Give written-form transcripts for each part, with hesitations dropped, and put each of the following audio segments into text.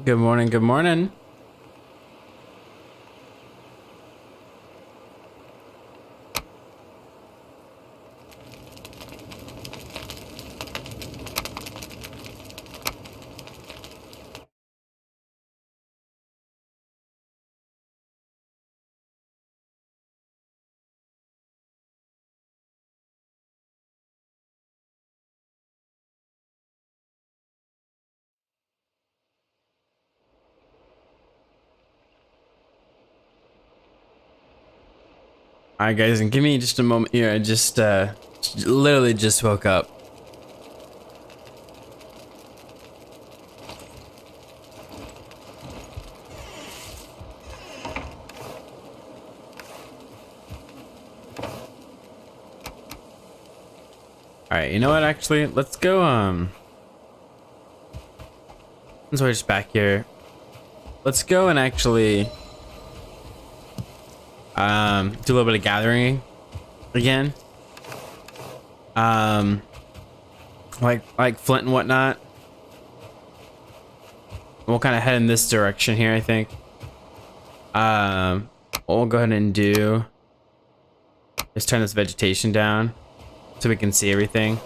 Good morning, good morning. Alright guys, and give me just a moment here. I just literally just woke up. Alright, you know what, actually, let's go, since we're just back here, let's go and actually do a little bit of gathering again. Like flint and whatnot. We'll kind of head in this direction here, I think. What we'll go ahead and do is turn this vegetation down so we can see everything.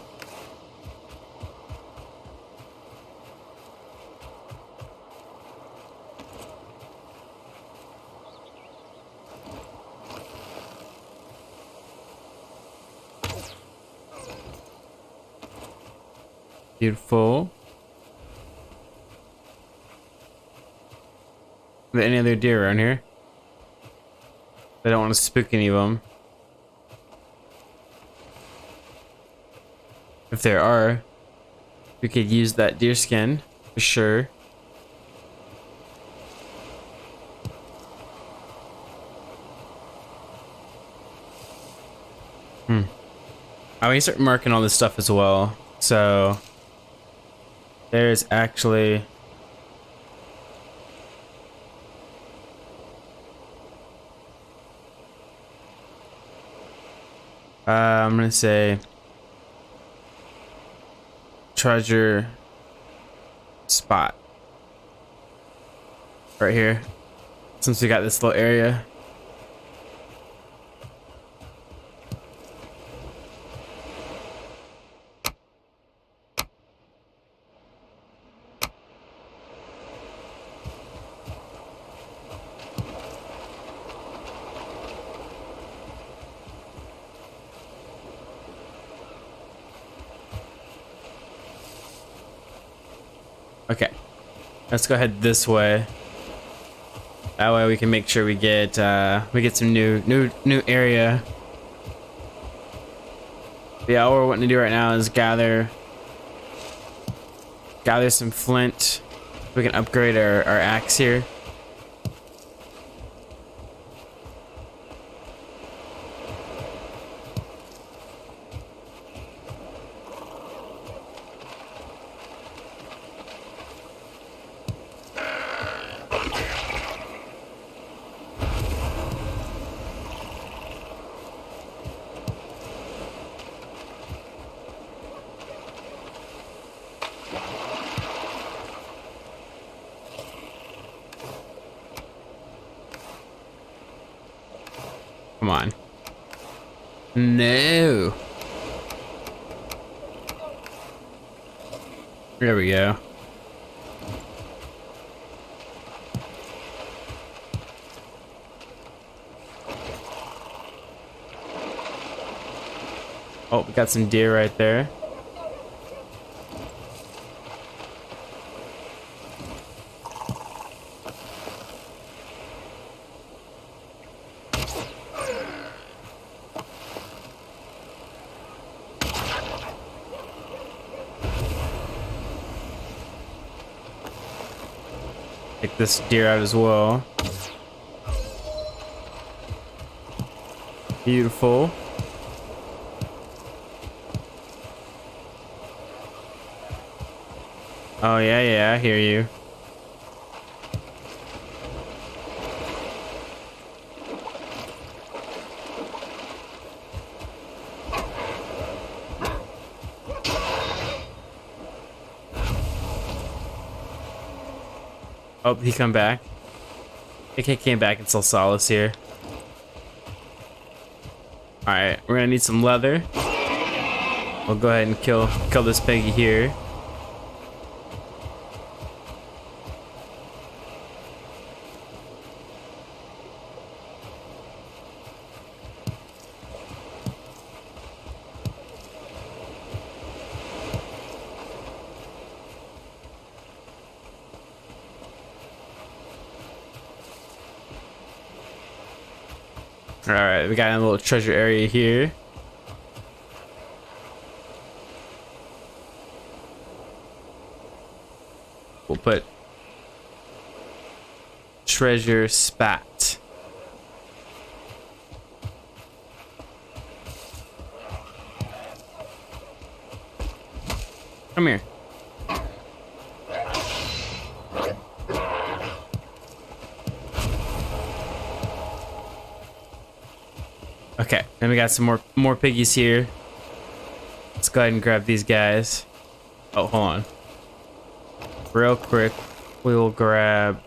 Beautiful. Are there any other deer around here? I don't want to spook any of them. If there are, we could use that deer skin for sure. I want to start marking all this stuff as well. So there's actually I'm gonna say treasure spot right here, since we got this little area. Okay, let's go ahead this way. That way we can make sure we get some new area. Yeah, all we're wanting to do right now is gather some flint. We can upgrade our axe here. Come on. No. There we go. Oh, we got some deer right there. Take this deer out as well. Beautiful. Oh yeah, I hear you. Oh, he come back. AK came back and still saw us here. Alright, we're gonna need some leather. We'll go ahead and kill this piggy here. Alright, we got a little treasure area here. We'll put treasure spat. Come here. Okay, then we got some more piggies here. Let's go ahead and grab these guys. Oh, hold on. Real quick, we will grab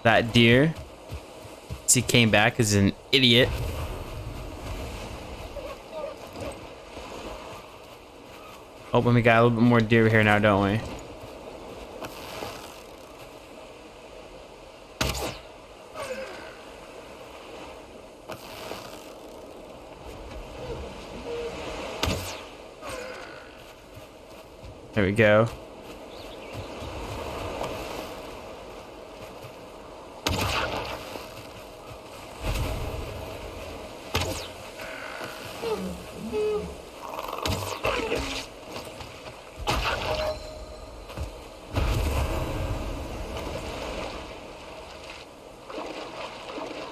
that deer. He came back as an idiot. Oh, and we got a little bit more deer here now, don't we? There we go.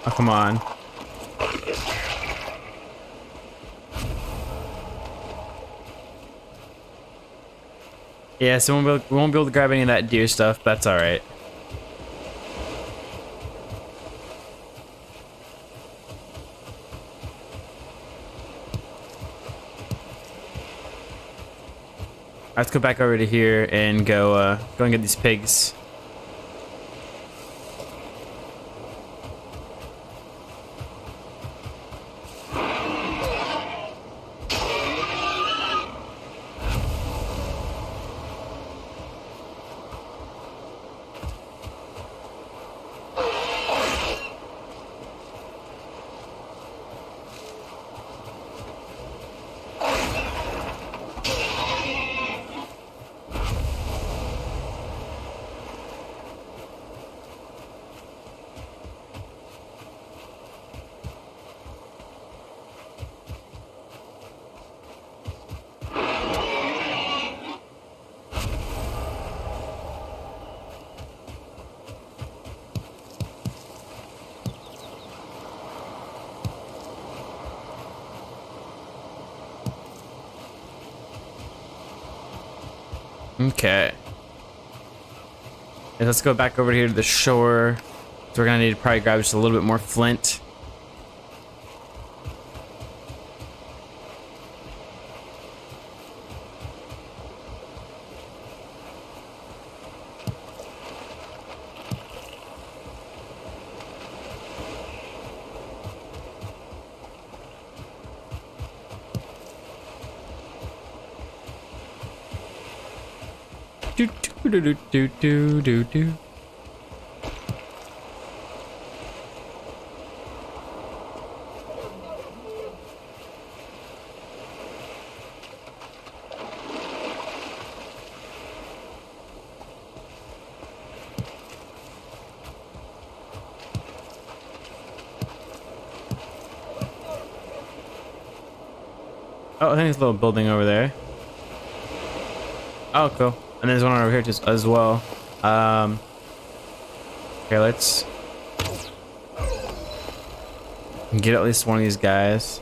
Oh, come on. Yeah, so we won't be able to grab any of that deer stuff. That's all right. Let's go back over to here and go and get these pigs. Okay. Yeah, let's go back over here to the shore. So we're gonna need to probably grab just a little bit more flint. Do do do do do do do. Oh, I think there's a little building over there. Oh, cool. And there's one over here just as well. Okay, let's get at least one of these guys.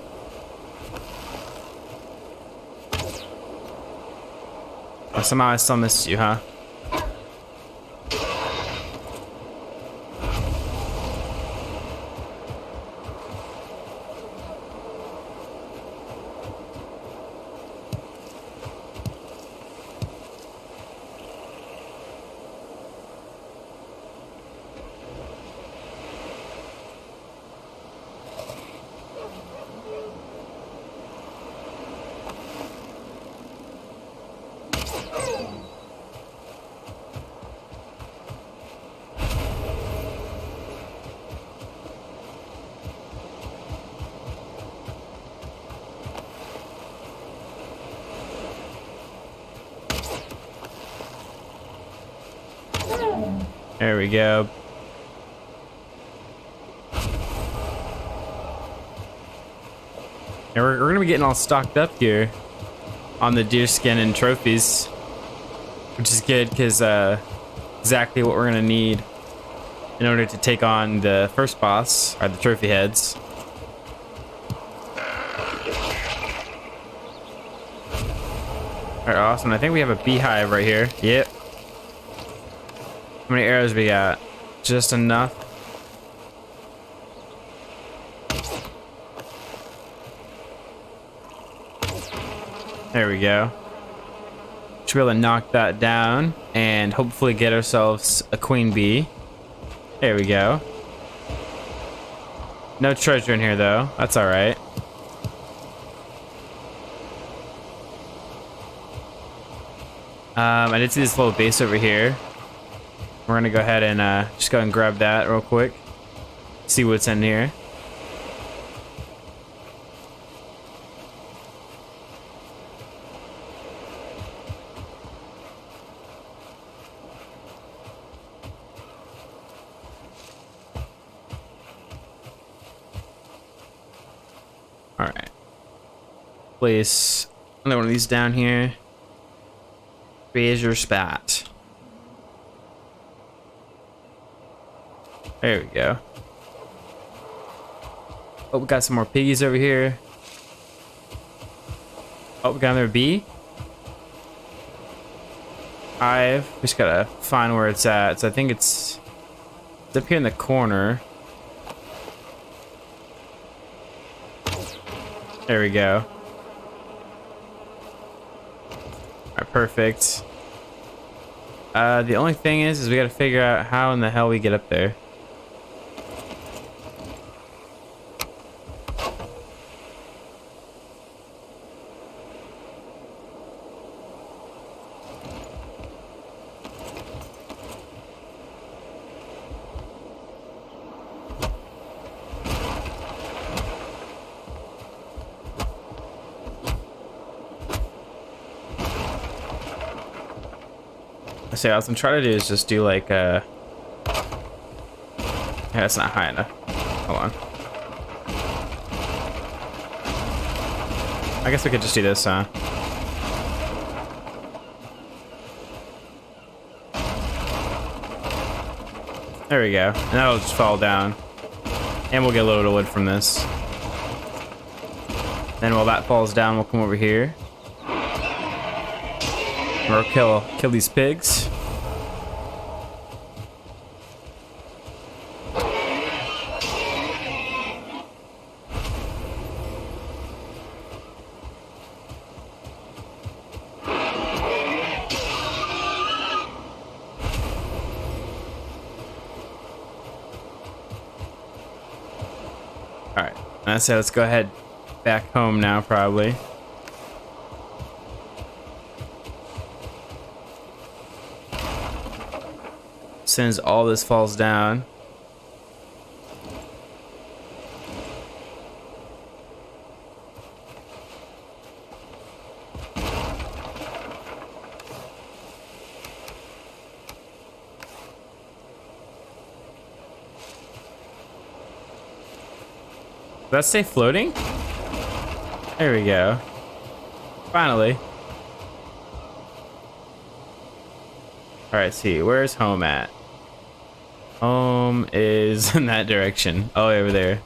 Oh, somehow I still missed you, huh? There we go. And we're gonna be getting all stocked up here on the deer skin and trophies, which is good because exactly what we're gonna need in order to take on the first boss, are the trophy heads. Alright, awesome. I think we have a beehive right here. Yep. How many arrows we got? Just enough. There we go. Should be able to knock that down and hopefully get ourselves a queen bee. There we go. No treasure in here though. That's alright. I did see this little base over here. We're gonna go ahead and just go and grab that real quick. See what's in here. Alright. Place another one of these down here. Treasure spot. There we go. Oh, we got some more piggies over here. Oh, we got another bee. Hive. We just gotta find where it's at. So I think it's up here in the corner. There we go. Alright, perfect. The only thing is we gotta figure out how in the hell we get up there. So what I'm trying to do is just do like yeah, that's not high enough. Hold on. I guess we could just do this, huh? There we go. And that'll just fall down. And we'll get a little bit of wood from this. Then while that falls down, we'll come over here. Or kill these pigs. Alright, that's it. Let's go ahead back home now, probably. As soon as all this falls down. Did that stay floating? There we go. Finally. Alright, see, where's home at? Home is in that direction. Oh, over there.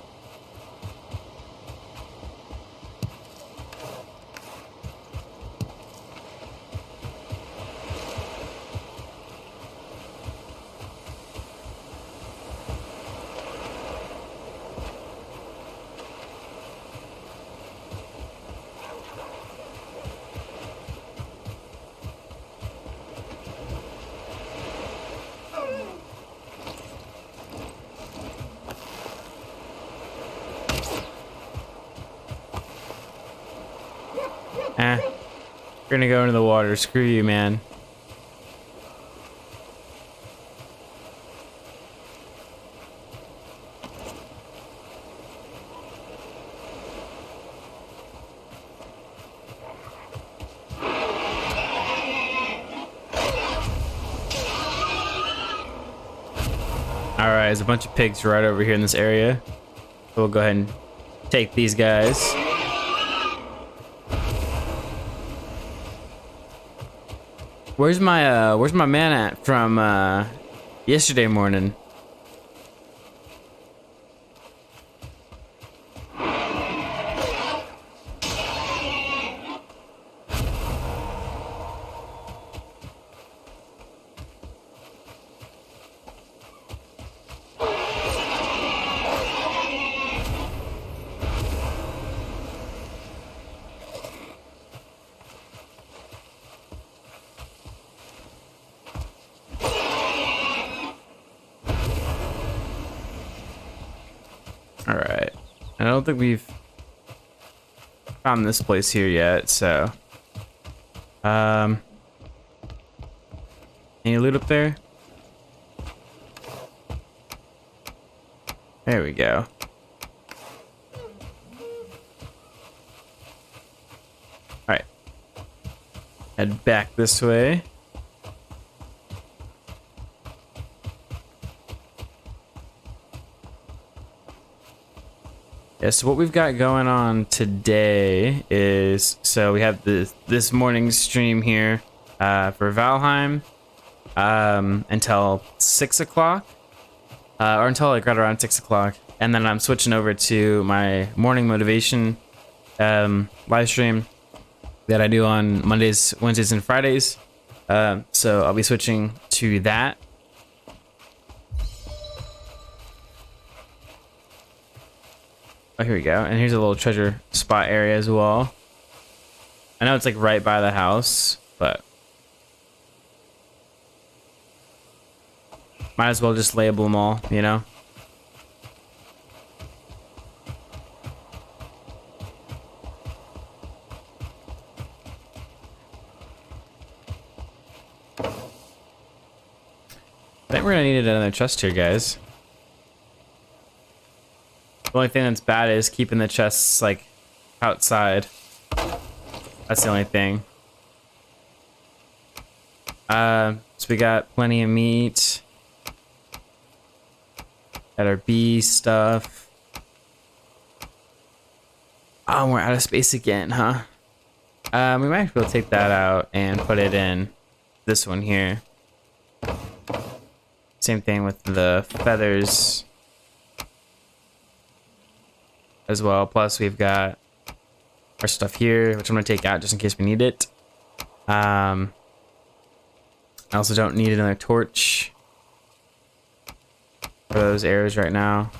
We're gonna go into the water. Screw you, man. All right, there's a bunch of pigs right over here in this area. So we'll go ahead and take these guys. Where's my man at from yesterday morning? All right. I don't think we've found this place here yet, so. Any loot up there? There we go. All right. Head back this way. Yeah, so what we've got going on today is, so we have this morning's stream here for Valheim until 6 o'clock, or until like right around 6 o'clock. And then I'm switching over to my morning motivation live stream that I do on Mondays, Wednesdays, and Fridays. So I'll be switching to that. Oh, here we go. And here's a little treasure spot area as well. I know it's like right by the house, but might as well just label them all, you know? I think we're gonna need another chest here, guys. The only thing that's bad is keeping the chests like outside. That's the only thing. So we got plenty of meat. Got our bee stuff. Oh, we're out of space again, huh? We might be able to take that out and put it in this one here. Same thing with the feathers as well. Plus we've got our stuff here, which I'm gonna take out just in case we need it. I also don't need another torch for those arrows right now.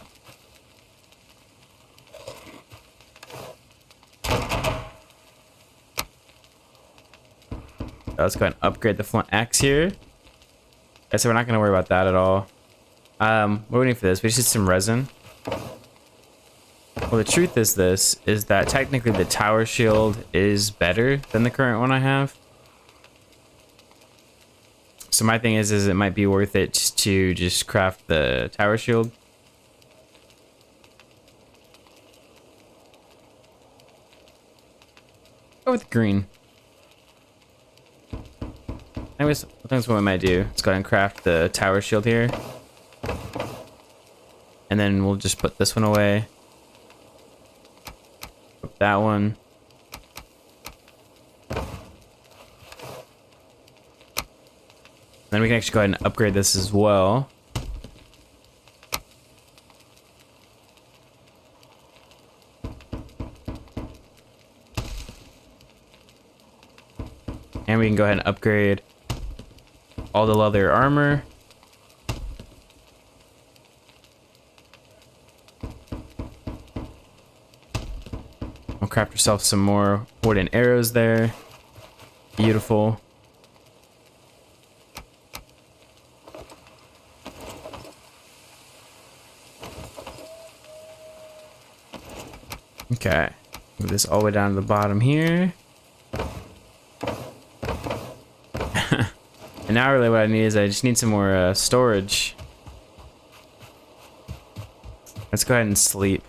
Let's go ahead and upgrade the flint axe here. Okay, so we're not gonna worry about that at all. We're waiting for this. We just need some resin. Well, the truth is that technically the tower shield is better than the current one I have. So my thing is it might be worth it to just craft the tower shield. Go with green. Anyways, I think that's what we might do. Let's go ahead and craft the tower shield here. And then we'll just put this one away. Put that one. Then we can actually go ahead and upgrade this as well. And we can go ahead and upgrade all the leather armor. We'll craft ourselves some more wooden arrows there. Beautiful. Okay, move this all the way down to the bottom here. And now really what I need is I just need some more storage. Let's go ahead and sleep.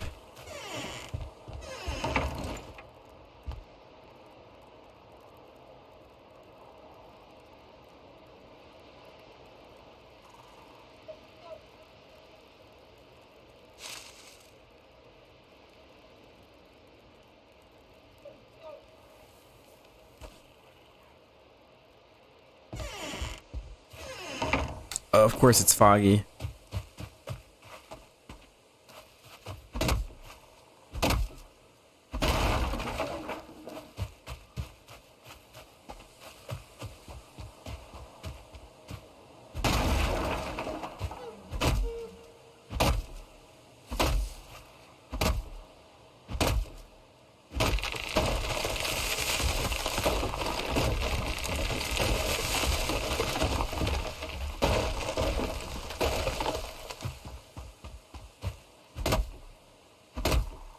Of course it's foggy.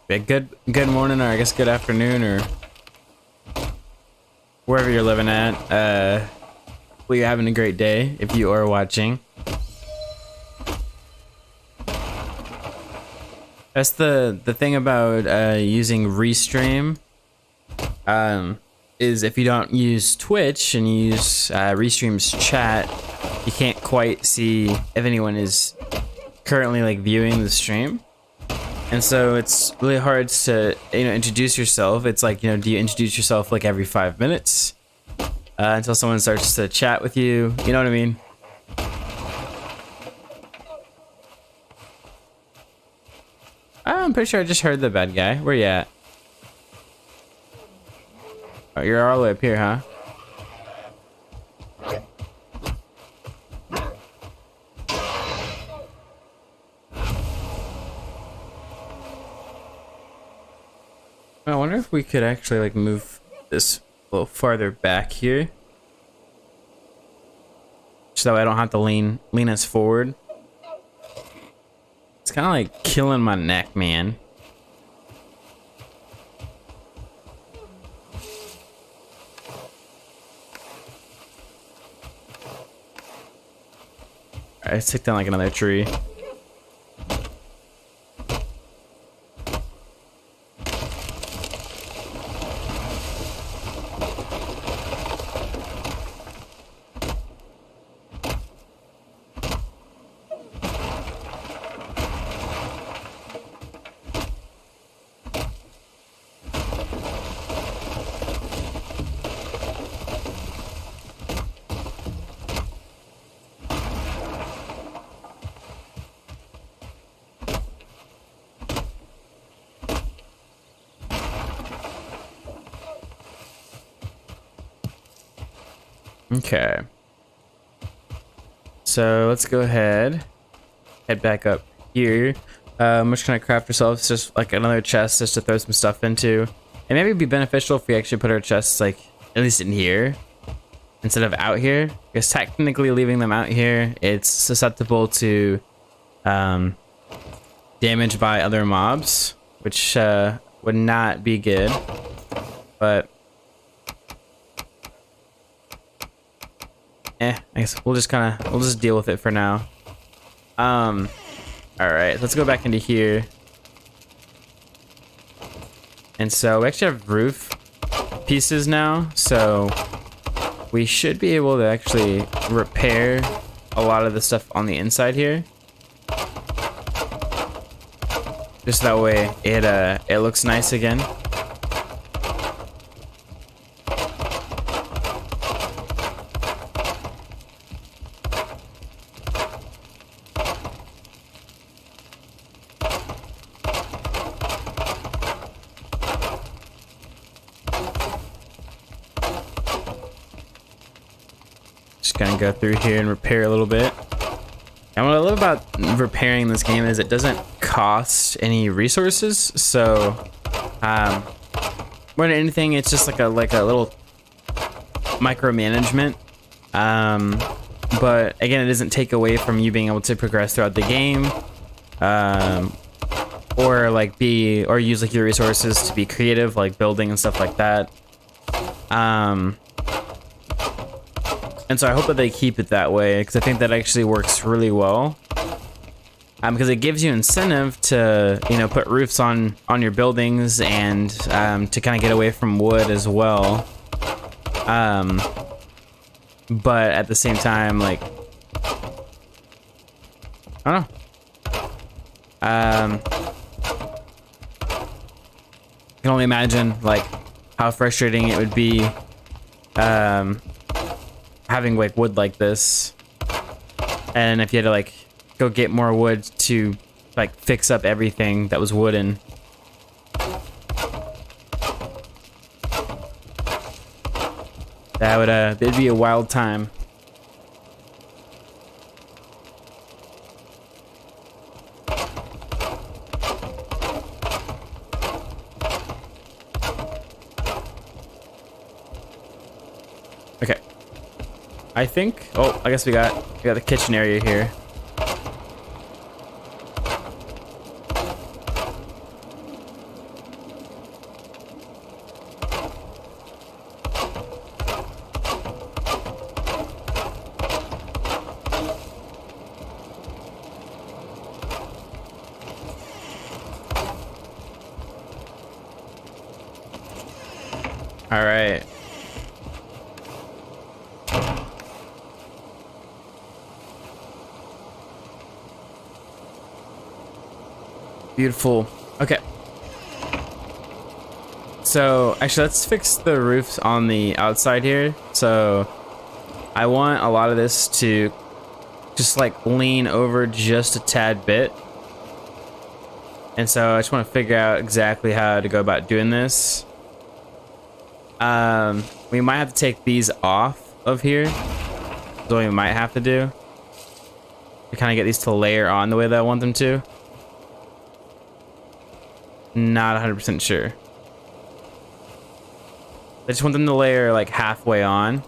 Yeah, good morning, or I guess good afternoon, or wherever you're living at. Hopefully you're having a great day if you are watching. That's the thing about using Restream. Is if you don't use Twitch and you use Restream's chat, you can't quite see if anyone is currently like viewing the stream. And so it's really hard to, introduce yourself. It's like, do you introduce yourself like every 5 minutes until someone starts to chat with you? You know what I mean? I'm pretty sure I just heard the bad guy. Where you at? Oh, you're all the way up here, huh? I wonder if we could actually like move this a little farther back here, so that way I don't have to lean us forward. It's kind of like killing my neck, man. Alright, let's take down like another tree. Okay. So let's go ahead, head back up here. I'm just gonna craft ourselves just like another chest just to throw some stuff into. And maybe it'd be beneficial if we actually put our chests like at least in here instead of out here, because technically leaving them out here, it's susceptible to damage by other mobs, which would not be good. But I guess we'll just deal with it for now. All right, let's go back into here. And so we actually have roof pieces now, so we should be able to actually repair a lot of the stuff on the inside here. Just that way it looks nice again. Just gonna go through here and repair a little bit. And what I love about repairing this game is it doesn't cost any resources. So more than anything, it's just like a little micromanagement. But again, it doesn't take away from you being able to progress throughout the game, or use like your resources to be creative, like building and stuff like that. And so I hope that they keep it that way, because I think that actually works really well. Because it gives you incentive to, put roofs on your buildings and to kind of get away from wood as well. But at the same time, like, I don't know. I can only imagine like how frustrating it would be having like wood like this. And if you had to like go get more wood to like fix up everything that was wooden. That would it'd be a wild time. Okay. I think, oh, I guess we got the kitchen area here. All right. Beautiful. Okay. So, actually, let's fix the roofs on the outside here. So, I want a lot of this to just like lean over just a tad bit. And so, I just want to figure out exactly how to go about doing this. We might have to take these off of here. That's what we might have to do. To kind of get these to layer on the way that I want them to. Not 100% sure. I just want them to layer like halfway on.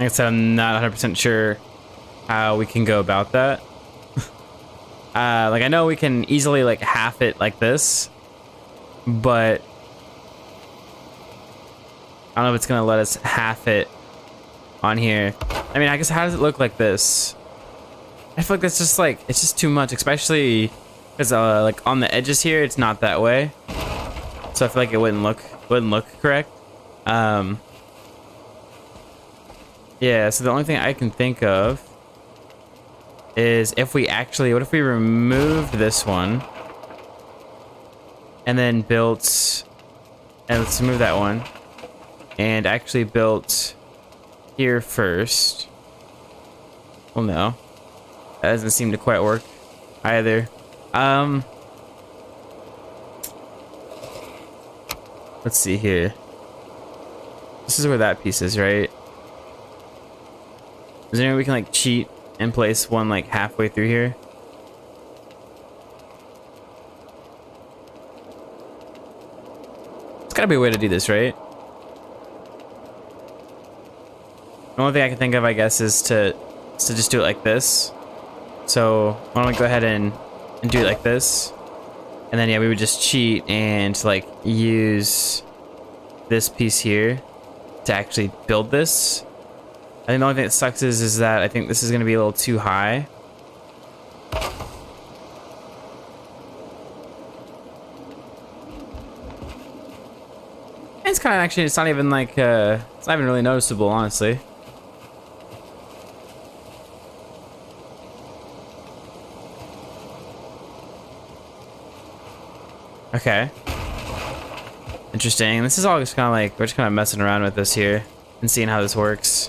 Like I said, I'm not 100% sure how we can go about that. Like I know we can easily like half it like this, but I don't know if it's gonna let us half it on here. I mean, I guess how does it look like this? I feel like that's just like, it's just too much, especially because like on the edges here, it's not that way. So I feel like it wouldn't look correct. Yeah, so the only thing I can think of is if we actually, what if we removed this one and then built, and let's remove that one and actually built here first. Well, no, that doesn't seem to quite work either. Let's see here. This is where that piece is, right? Is there any way we can like cheat and place one like halfway through here? There's gotta be a way to do this, right? The only thing I can think of, I guess, is to just do it like this. So why don't we go ahead and do it like this, and then yeah, we would just cheat and like use this piece here to actually build this. I think the only thing that sucks is that I think this is going to be a little too high. And it's kind of actually, it's not even like, it's not even really noticeable, honestly. Okay. Interesting. This is all just kind of like, we're just kind of messing around with this here and seeing how this works.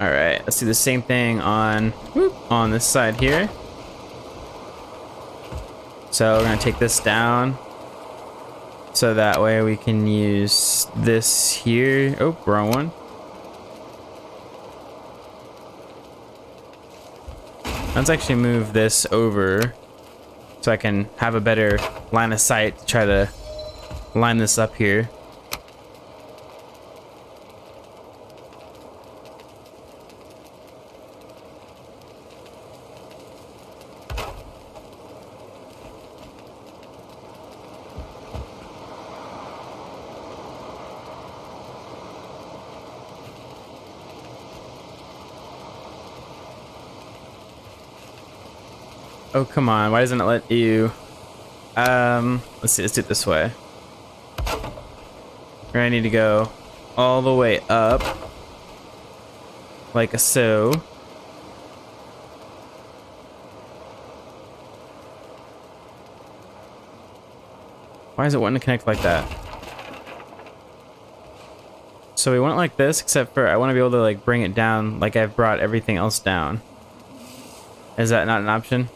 All right, let's do the same thing on this side here. So we're gonna take this down, so that way we can use this here. Oh, wrong one. Let's actually move this over so I can have a better line of sight to try to line this up here. Oh, come on. Why doesn't it let you? Let's see. Let's do it this way. We're gonna need to go all the way up, like so. Why is it wanting to connect like that? So we want it like this, except for I want to be able to like bring it down like I've brought everything else down. Is that not an option?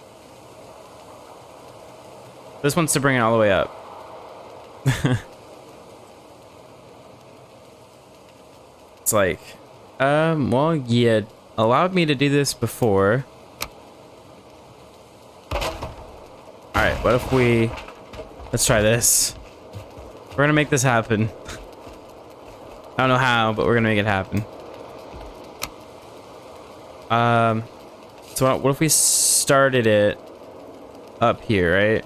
This wants to bring it all the way up. It's like, well, yeah, allowed me to do this before. Alright, what if we... Let's try this. We're gonna make this happen. I don't know how, but we're gonna make it happen. So what if we started it up here, right?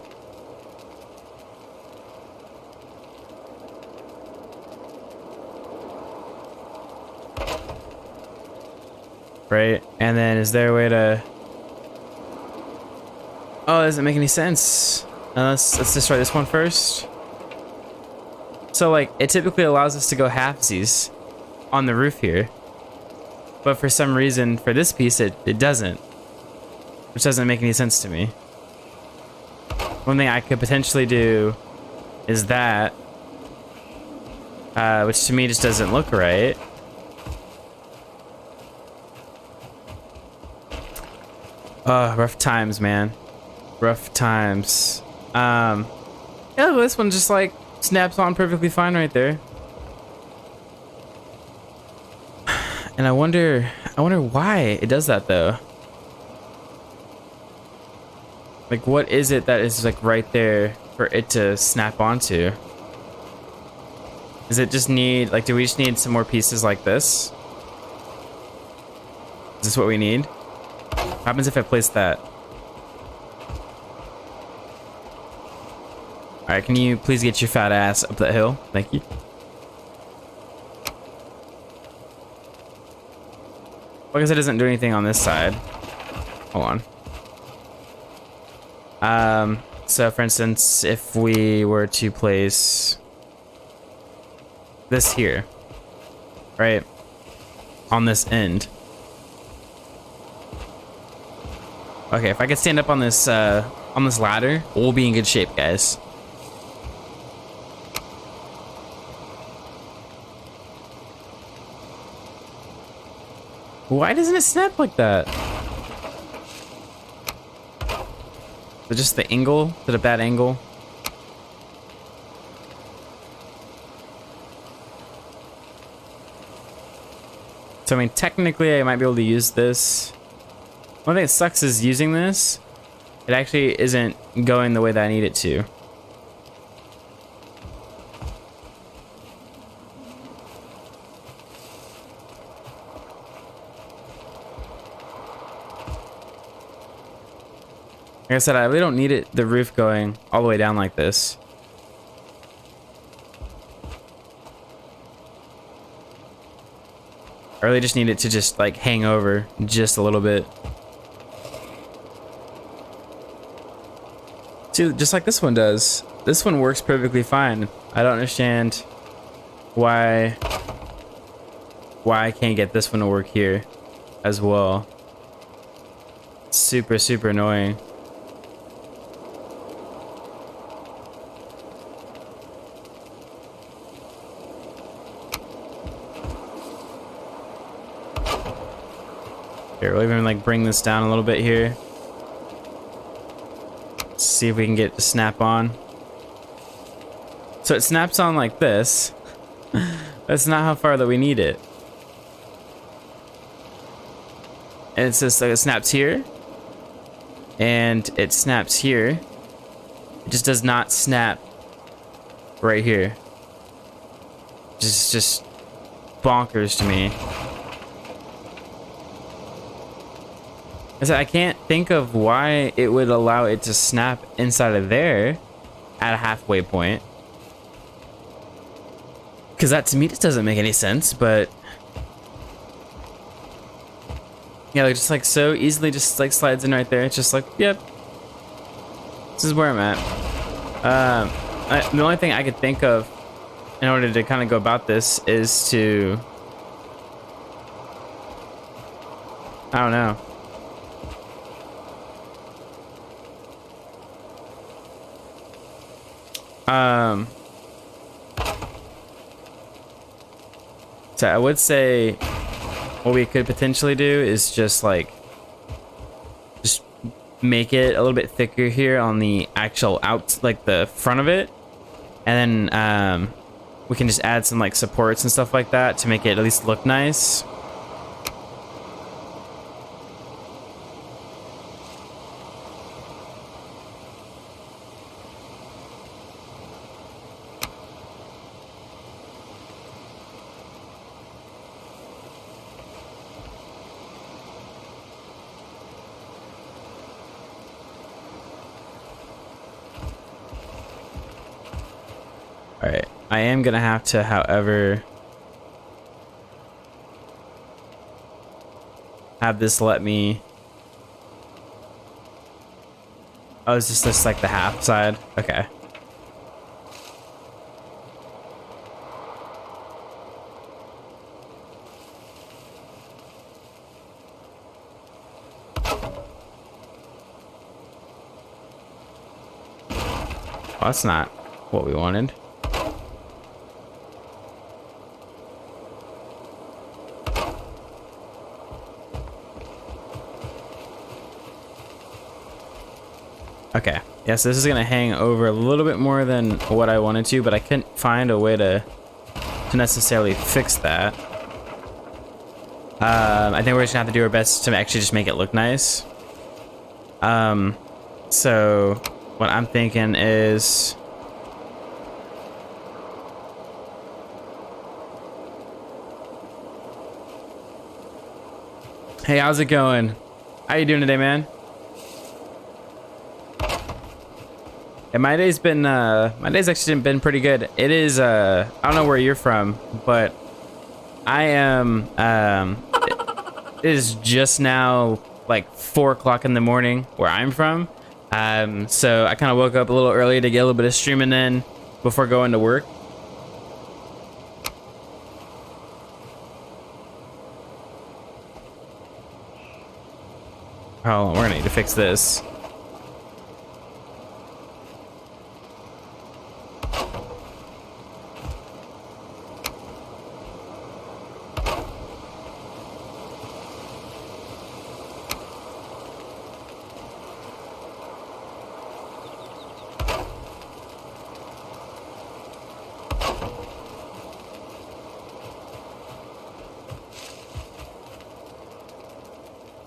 Right? And then is there a way to... Oh, doesn't make any sense. Let's just try this one first. So like, it typically allows us to go halfsies on the roof here. But for some reason, for this piece, it doesn't. Which doesn't make any sense to me. One thing I could potentially do is that. Which to me just doesn't look right. Rough times, man. Rough times. Yeah, this one just like snaps on perfectly fine right there. And I wonder why it does that though. Like, what is it that is like right there for it to snap onto? Does it just need, like, do we just need some more pieces like this? Is this what we need? What happens if I place that? Alright, can you please get your fat ass up that hill? Thank you. Well, I guess it doesn't do anything on this side. Hold on. So for instance, if we were to place this here, right, on this end. Okay, if I could stand up on this ladder, we'll be in good shape, guys. Why doesn't it snap like that? Is it just the angle? Is it a bad angle? So I mean, technically I might be able to use this. One thing that sucks is using this. It actually isn't going the way that I need it to. Like I said, I really don't need it, the roof going all the way down like this. I really just need it to just like hang over just a little bit. See, just like this one does. This one works perfectly fine. I don't understand why I can't get this one to work here as well. Super, super annoying. Here, we'll even like bring this down a little bit here. See if we can get it to snap on. So it snaps on like this. That's not how far that we need it. And it's just like it snaps here. And it snaps here. It just does not snap right here. Just bonkers to me. I can't think of why it would allow it to snap inside of there at a halfway point. Because that to me just doesn't make any sense, but... Yeah, like just like so easily just like slides in right there. It's just like, yep. This is where I'm at. The only thing I could think of in order to kind of go about this is to... I don't know. So I would say what we could potentially do is just like make it a little bit thicker here on the actual like the front of it, and then we can just add some like supports and stuff like that to make it at least look nice. All right, I am gonna have to, however, have this let me. Oh, is this like the half side? Okay. Well, that's not what we wanted. Okay, yeah, so this is gonna hang over a little bit more than what I wanted to, but I couldn't find a way to necessarily fix that. I think we're just gonna have to do our best to actually just make it look nice. So what I'm thinking is, hey, how's it going? How you doing today, man? And my day's actually been pretty good. It is I don't know where you're from, but I am it is just now like 4 o'clock in the morning where I'm from. So I kind of woke up a little early to get a little bit of streaming in before going to work. Oh, we're gonna need to fix this.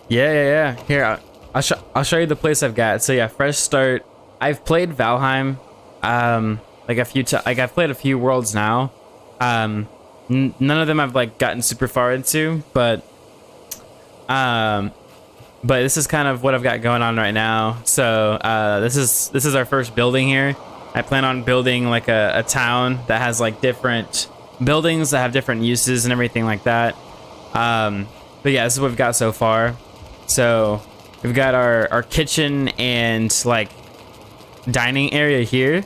Yeah. Here, I'll show you the place I've got. So yeah, fresh start. I've played Valheim, like I've played a few worlds now. None of them I've like gotten super far into, but this is kind of what I've got going on right now. So this is our first building here. I plan on building like a town that has like different buildings that have different uses and everything like that. But yeah, this is what we've got so far. So we've got our kitchen and like dining area here.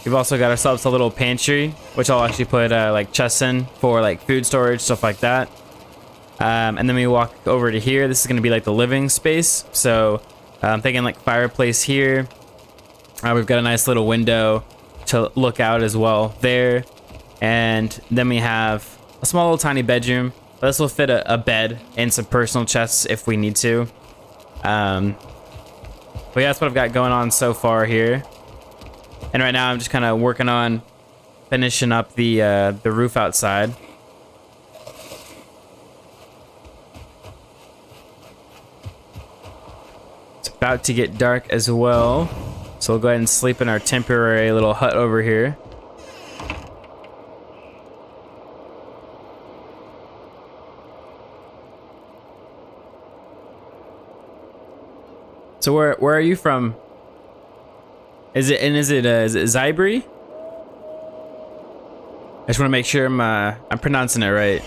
We've also got ourselves a little pantry, which I'll actually put like chests in for like food storage, stuff like that. And then we walk over to here. This is going to be like the living space. So I'm thinking like fireplace here. We've got a nice little window to look out as well there. And then we have a small little tiny bedroom. This will fit a bed and some personal chests if we need to. But yeah, that's what I've got going on so far here. And right now I'm just kind of working on finishing up the roof outside. It's about to get dark as well. So we'll go ahead and sleep in our temporary little hut over here. So where are you from? Is it Zybri? I just want to make sure I'm pronouncing it right.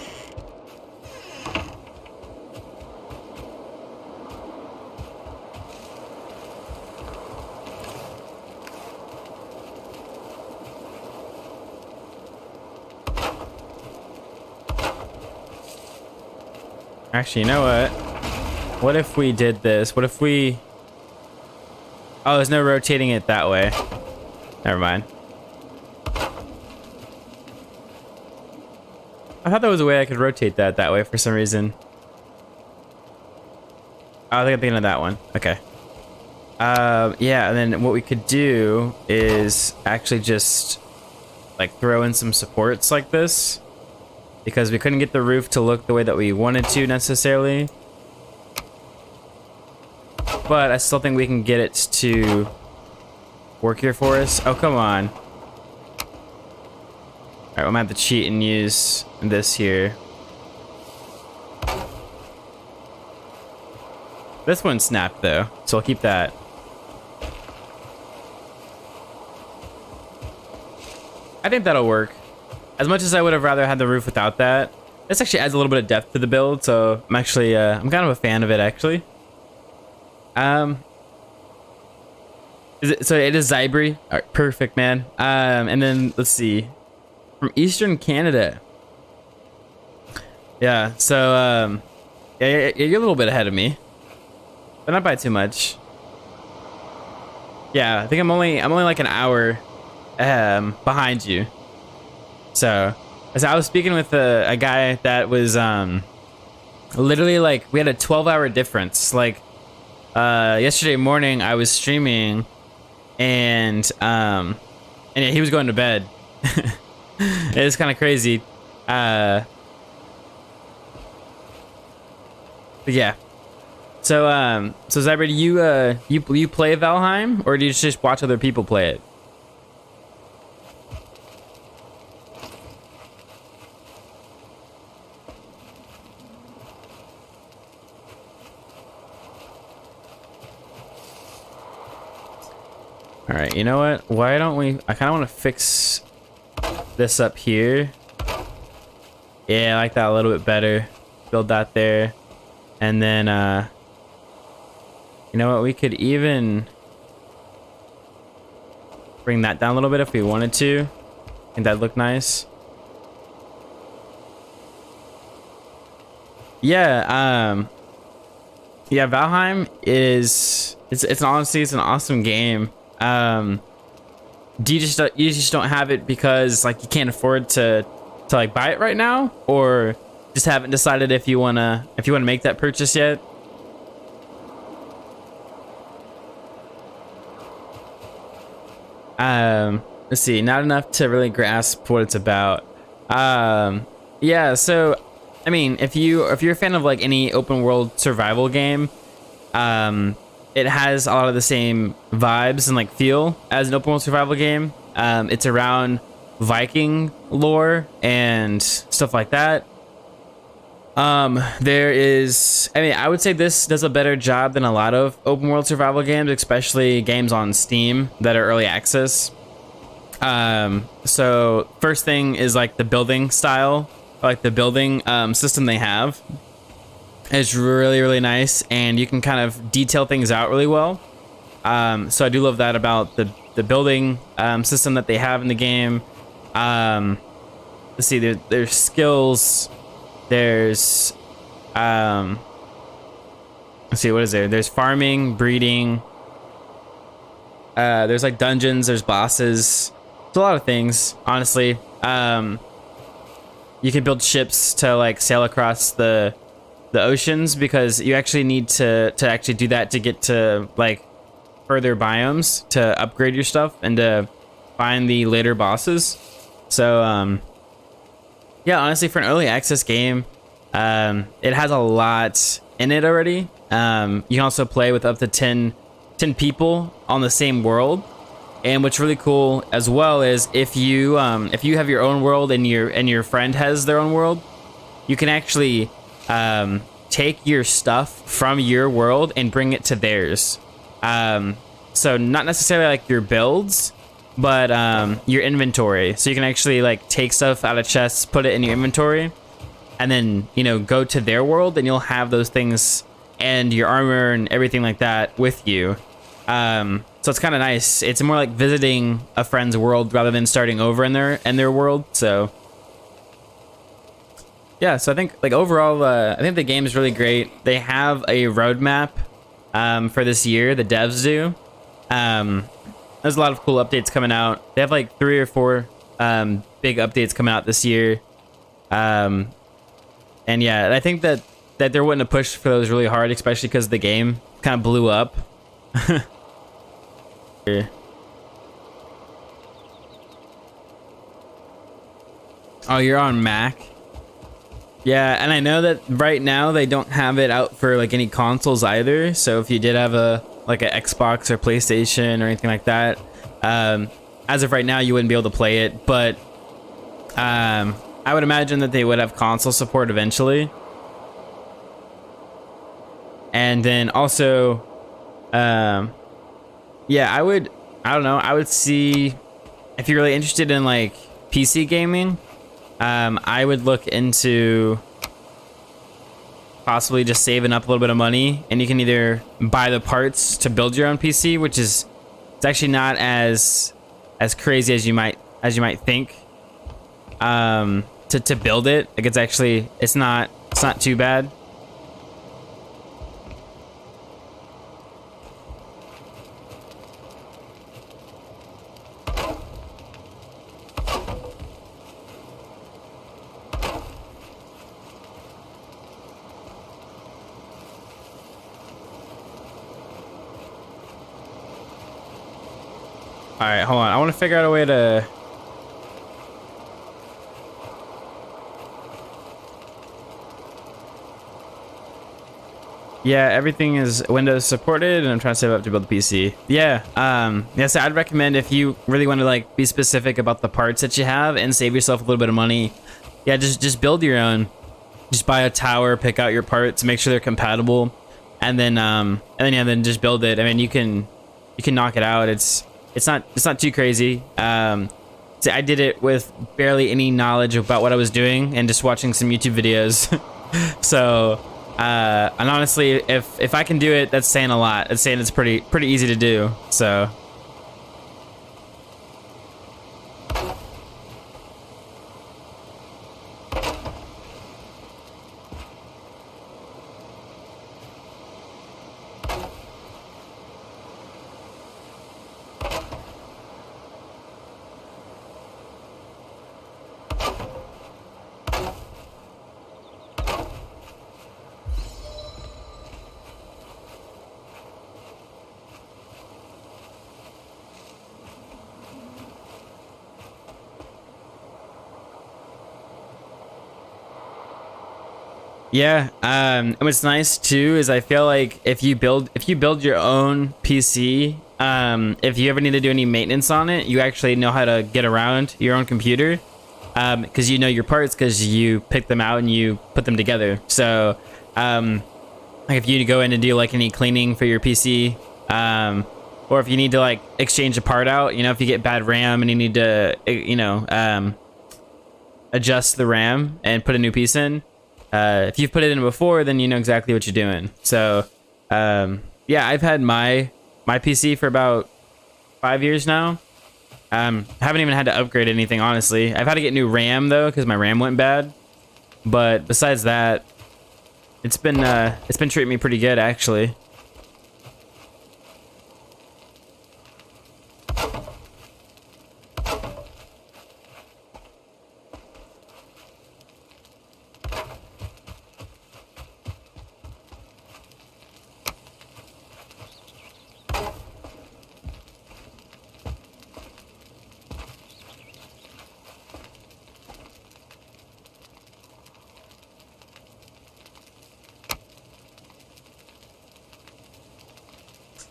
Actually, you know what? What if we did this? What if we... Oh, there's no rotating it that way. Never mind. I thought there was a way I could rotate that way for some reason. Oh, I think I'm thinking of that one. Okay. Yeah, and then what we could do is actually just like throw in some supports like this, because we couldn't get the roof to look the way that we wanted to necessarily. But I still think we can get it to work here for us. Oh, come on. All right, I'm gonna have to cheat and use this here. This one snapped though, so I'll keep that. I think that'll work. As much as I would have rather had the roof without that, this actually adds a little bit of depth to the build, so I'm actually, I'm kind of a fan of it actually. So it is Zybri. All right, perfect, man. And then let's see. From Eastern Canada. Yeah, so yeah, you're a little bit ahead of me, but not by too much. Yeah, I think I'm only like an hour behind you. So as I was speaking with a guy that was literally like we had a 12-hour difference. Like yesterday morning I was streaming and yeah, he was going to bed. It's kind of crazy. But yeah. So Zybri, do you play Valheim, or do you just watch other people play it? All right, you know what? Why don't we? I kind of want to fix this up here. Yeah, I like that a little bit better. Build that there, and then you know what? We could even bring that down a little bit if we wanted to. I think that'd look nice. Yeah, yeah. Valheim is it's honestly it's an awesome game. Do you just don't have it because like you can't afford to like buy it right now, or just haven't decided if you wanna make that purchase yet? Let's see, not enough to really grasp what it's about. Yeah, so I mean, if you're a fan of like any open world survival game, it has a lot of the same vibes and like feel as an open world survival game. It's around Viking lore and stuff like that. There is, I mean, I would say this does a better job than a lot of open world survival games, especially games on Steam that are early access. So first thing is like the building style, like the building system they have is really, really nice, and you can kind of detail things out really well. So I do love that about the building system that they have in the game. Let's see, there's skills. There's let's see, what is there? There's farming, breeding. There's like dungeons. There's bosses. There's a lot of things, honestly. You can build ships to like sail across the oceans, because you actually need to actually do that to get to like further biomes to upgrade your stuff and to find the later bosses. So yeah, honestly, for an early access game, it has a lot in it already. You can also play with up to 10 people on the same world. And what's really cool as well is if you have your own world and your friend has their own world, you can actually take your stuff from your world and bring it to theirs. So not necessarily like your builds, but your inventory. So you can actually like take stuff out of chests, put it in your inventory, and then, you know, go to their world, and you'll have those things and your armor and everything like that with you. So it's kind of nice. It's more like visiting a friend's world rather than starting over in their world. So yeah, so I think like overall, I think the game is really great. They have a roadmap for this year. The devs do. there's a lot of cool updates coming out. They have like 3 or 4 big updates coming out this year. And yeah, I think that they're wanting to push for those really hard, especially because the game kind of blew up. Oh, you're on Mac? Yeah, and I know that right now they don't have it out for like any consoles either. So if you did have an Xbox or PlayStation or anything like that, as of right now you wouldn't be able to play it. But I would imagine that they would have console support eventually. And then also, yeah, I don't know, I would see if you're really interested in like PC gaming. I would look into possibly just saving up a little bit of money, and you can either buy the parts to build your own PC, which is, it's actually not as crazy as you might think. To build it, like it's not too bad. All right, hold on. I want to figure out a way to... Yeah, everything is Windows supported, and I'm trying to save up to build a PC. Yeah, so I'd recommend, if you really want to like be specific about the parts that you have and save yourself a little bit of money, yeah, just build your own. Just buy a tower, pick out your parts, make sure they're compatible, and then then just build it. I mean, you can knock it out. It's not too crazy. So I did it with barely any knowledge about what I was doing and just watching some YouTube videos. So, and honestly, if I can do it, that's saying a lot. It's saying it's pretty easy to do. So. Yeah, and what's nice too is I feel like if you build your own PC, if you ever need to do any maintenance on it, you actually know how to get around your own computer, because you know your parts, because you pick them out and you put them together. So, like if you go in and do like any cleaning for your PC, or if you need to like exchange a part out, you know, if you get bad RAM and you need to, adjust the RAM and put a new piece in. If you've put it in before, then you know exactly what you're doing. So, yeah, I've had my PC for about 5 years now. Haven't even had to upgrade anything, honestly. I've had to get new RAM though, because my RAM went bad. But besides that, it's been treating me pretty good, actually.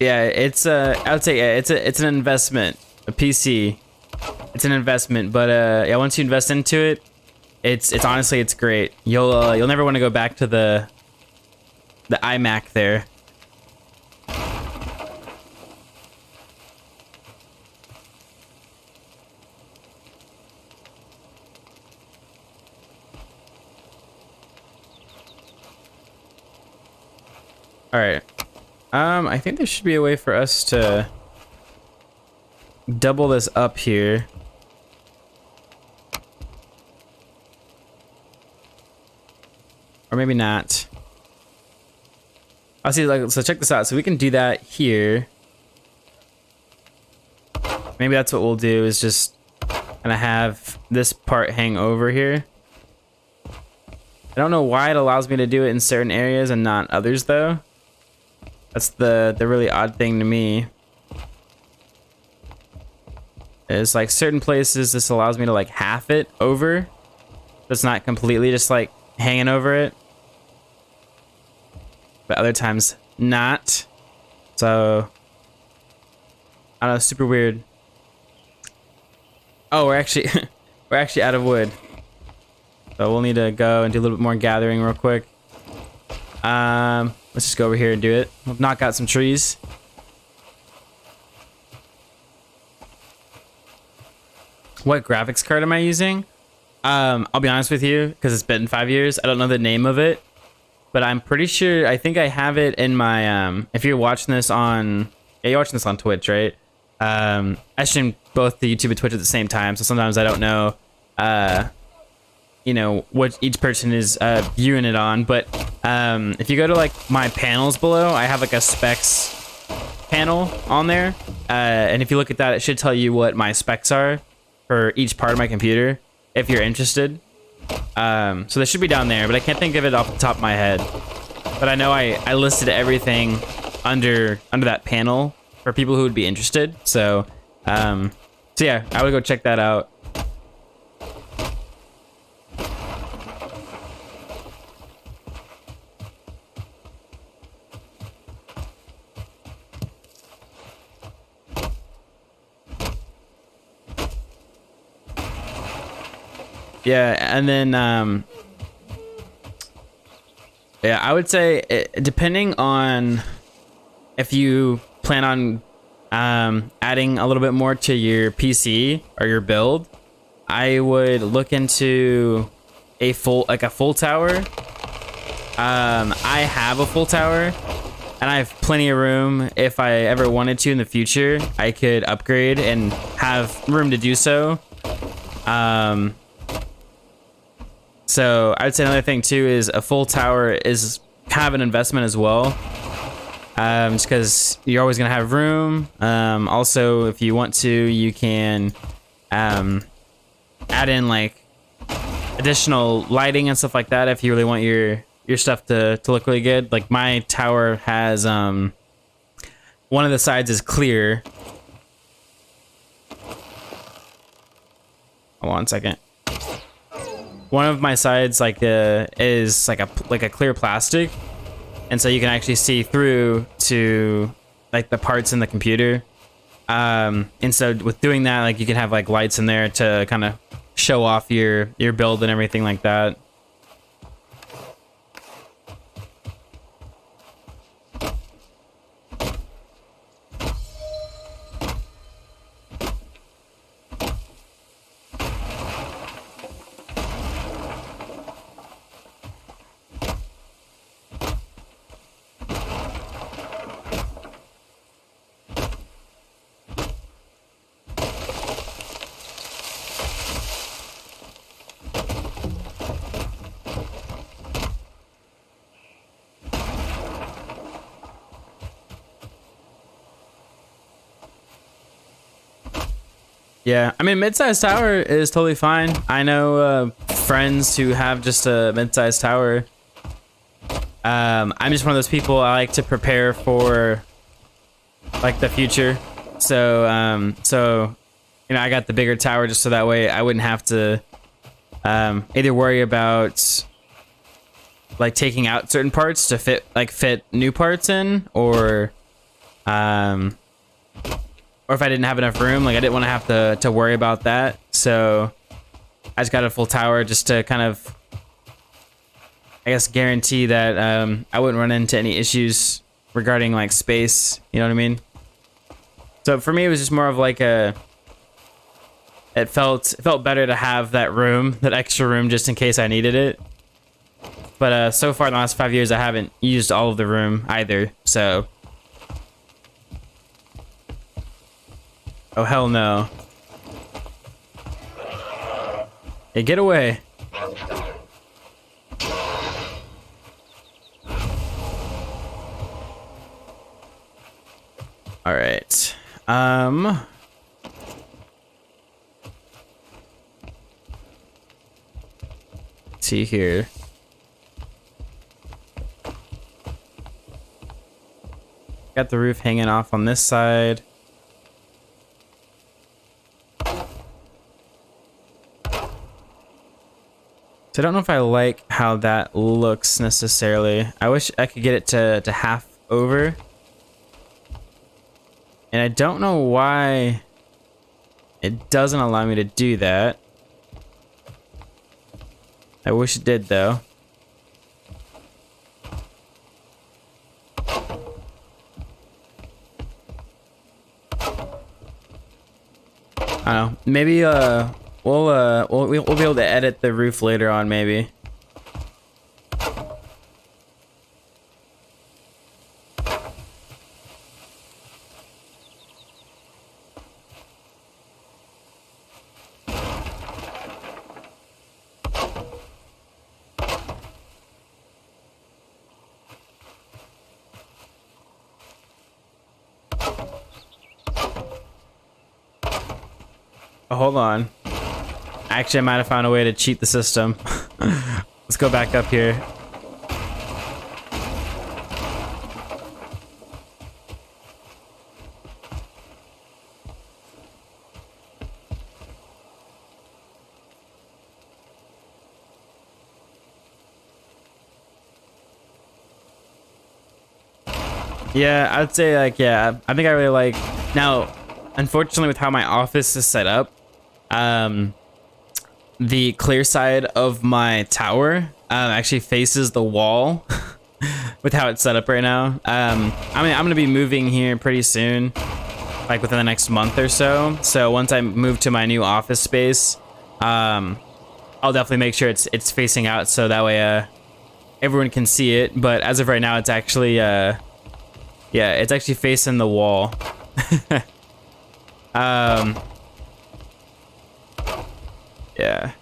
Yeah, I would say, yeah, it's an investment. A PC, it's an investment, but yeah, once you invest into it, it's honestly, it's great. You'll never want to go back to the iMac there. All right. I think there should be a way for us to double this up here. Or maybe not. I'll see, like, so check this out. So we can do that here. Maybe that's what we'll do, is just kind of have this part hang over here. I don't know why it allows me to do it in certain areas and not others, though. That's the really odd thing to me. Is like certain places this allows me to like half it over. It's not completely just like hanging over it. But other times not. So I don't know, super weird. Oh, we're actually we're actually out of wood. So we'll need to go and do a little bit more gathering real quick. Let's just go over here and do it. We'll knock out some trees. What graphics card am I using? I'll be honest with you, because it's been 5 years. I don't know the name of it, but I'm pretty sure. I think I have it in my. If you're watching this on, yeah, you're watching this on Twitch, right? I stream both the YouTube and Twitch at the same time, so sometimes I don't know, you know, what each person is viewing it on. But if you go to like my panels below, I have like a specs panel on there, and if you look at that, it should tell you what my specs are for each part of my computer, if you're interested. So they should be down there, but I can't think of it off the top of my head. But I know I listed everything under that panel for people who would be interested. So yeah, I would go check that out. Yeah, and then yeah, I would say depending on if you plan on adding a little bit more to your PC or your build, I would look into a full tower. I have a full tower, and I have plenty of room. If I ever wanted to in the future, I could upgrade and have room to do so. So I would say another thing too is a full tower is kind of an investment as well, just because you're always gonna have room. Also, if you want to, you can add in like additional lighting and stuff like that if you really want your stuff to look really good. Like my tower has one of the sides is clear. Hold on a second. One of my sides is like a clear plastic, and so you can actually see through to like the parts in the computer. And so with doing that, like you can have like lights in there to kind of show off your build and everything like that. Yeah, I mean, mid-sized tower is totally fine. I know friends who have just a mid-sized tower. I'm just one of those people. I like to prepare for like the future. So you know, I got the bigger tower just so that way I wouldn't have to either worry about like taking out certain parts to fit new parts in, or if I didn't have enough room, like I didn't want to have to worry about that. So I just got a full tower just to kind of, I guess, guarantee that I wouldn't run into any issues regarding like space. You know what I mean? So for me, it was just more of like it felt better to have that room, that extra room, just in case I needed it. But so far in the last 5 years, I haven't used all of the room either. So. Oh, hell no. Hey, get away. All right. see here. Got the roof hanging off on this side. So I don't know if I like how that looks necessarily. I wish I could get it to half over. And I don't know why it doesn't allow me to do that. I wish it did though. I don't know. Maybe we'll be able to edit the roof later on, maybe. Oh, hold on. Actually, I might have found a way to cheat the system. Let's go back up here. Yeah, I'd say like, yeah, I think I really like, now, unfortunately with how my office is set up, the clear side of my tower actually faces the wall with how it's set up right now. I mean, I'm gonna be moving here pretty soon, like within the next month or so. So once I move to my new office space, I'll definitely make sure it's facing out so that way everyone can see it. But as of right now, it's actually yeah, it's actually facing the wall. Yeah.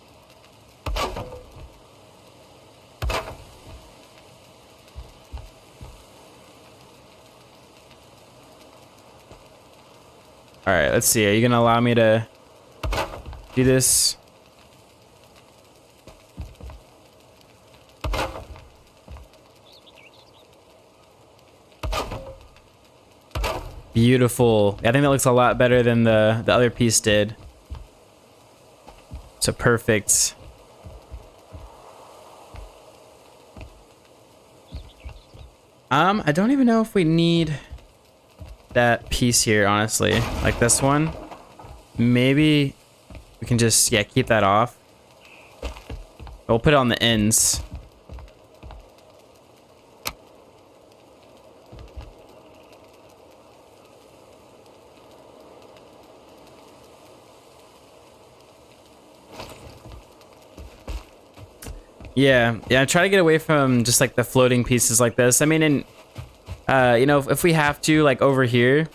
All right, let's see. Are you gonna allow me to do this? Beautiful. I think that looks a lot better than the other piece did. So perfect. I don't even know if we need that piece here, honestly. Like this one. Maybe we can just, yeah, keep that off. We'll put it on the ends. Yeah, I try to get away from just like the floating pieces like this. I mean, and you know, if we have to, like over here,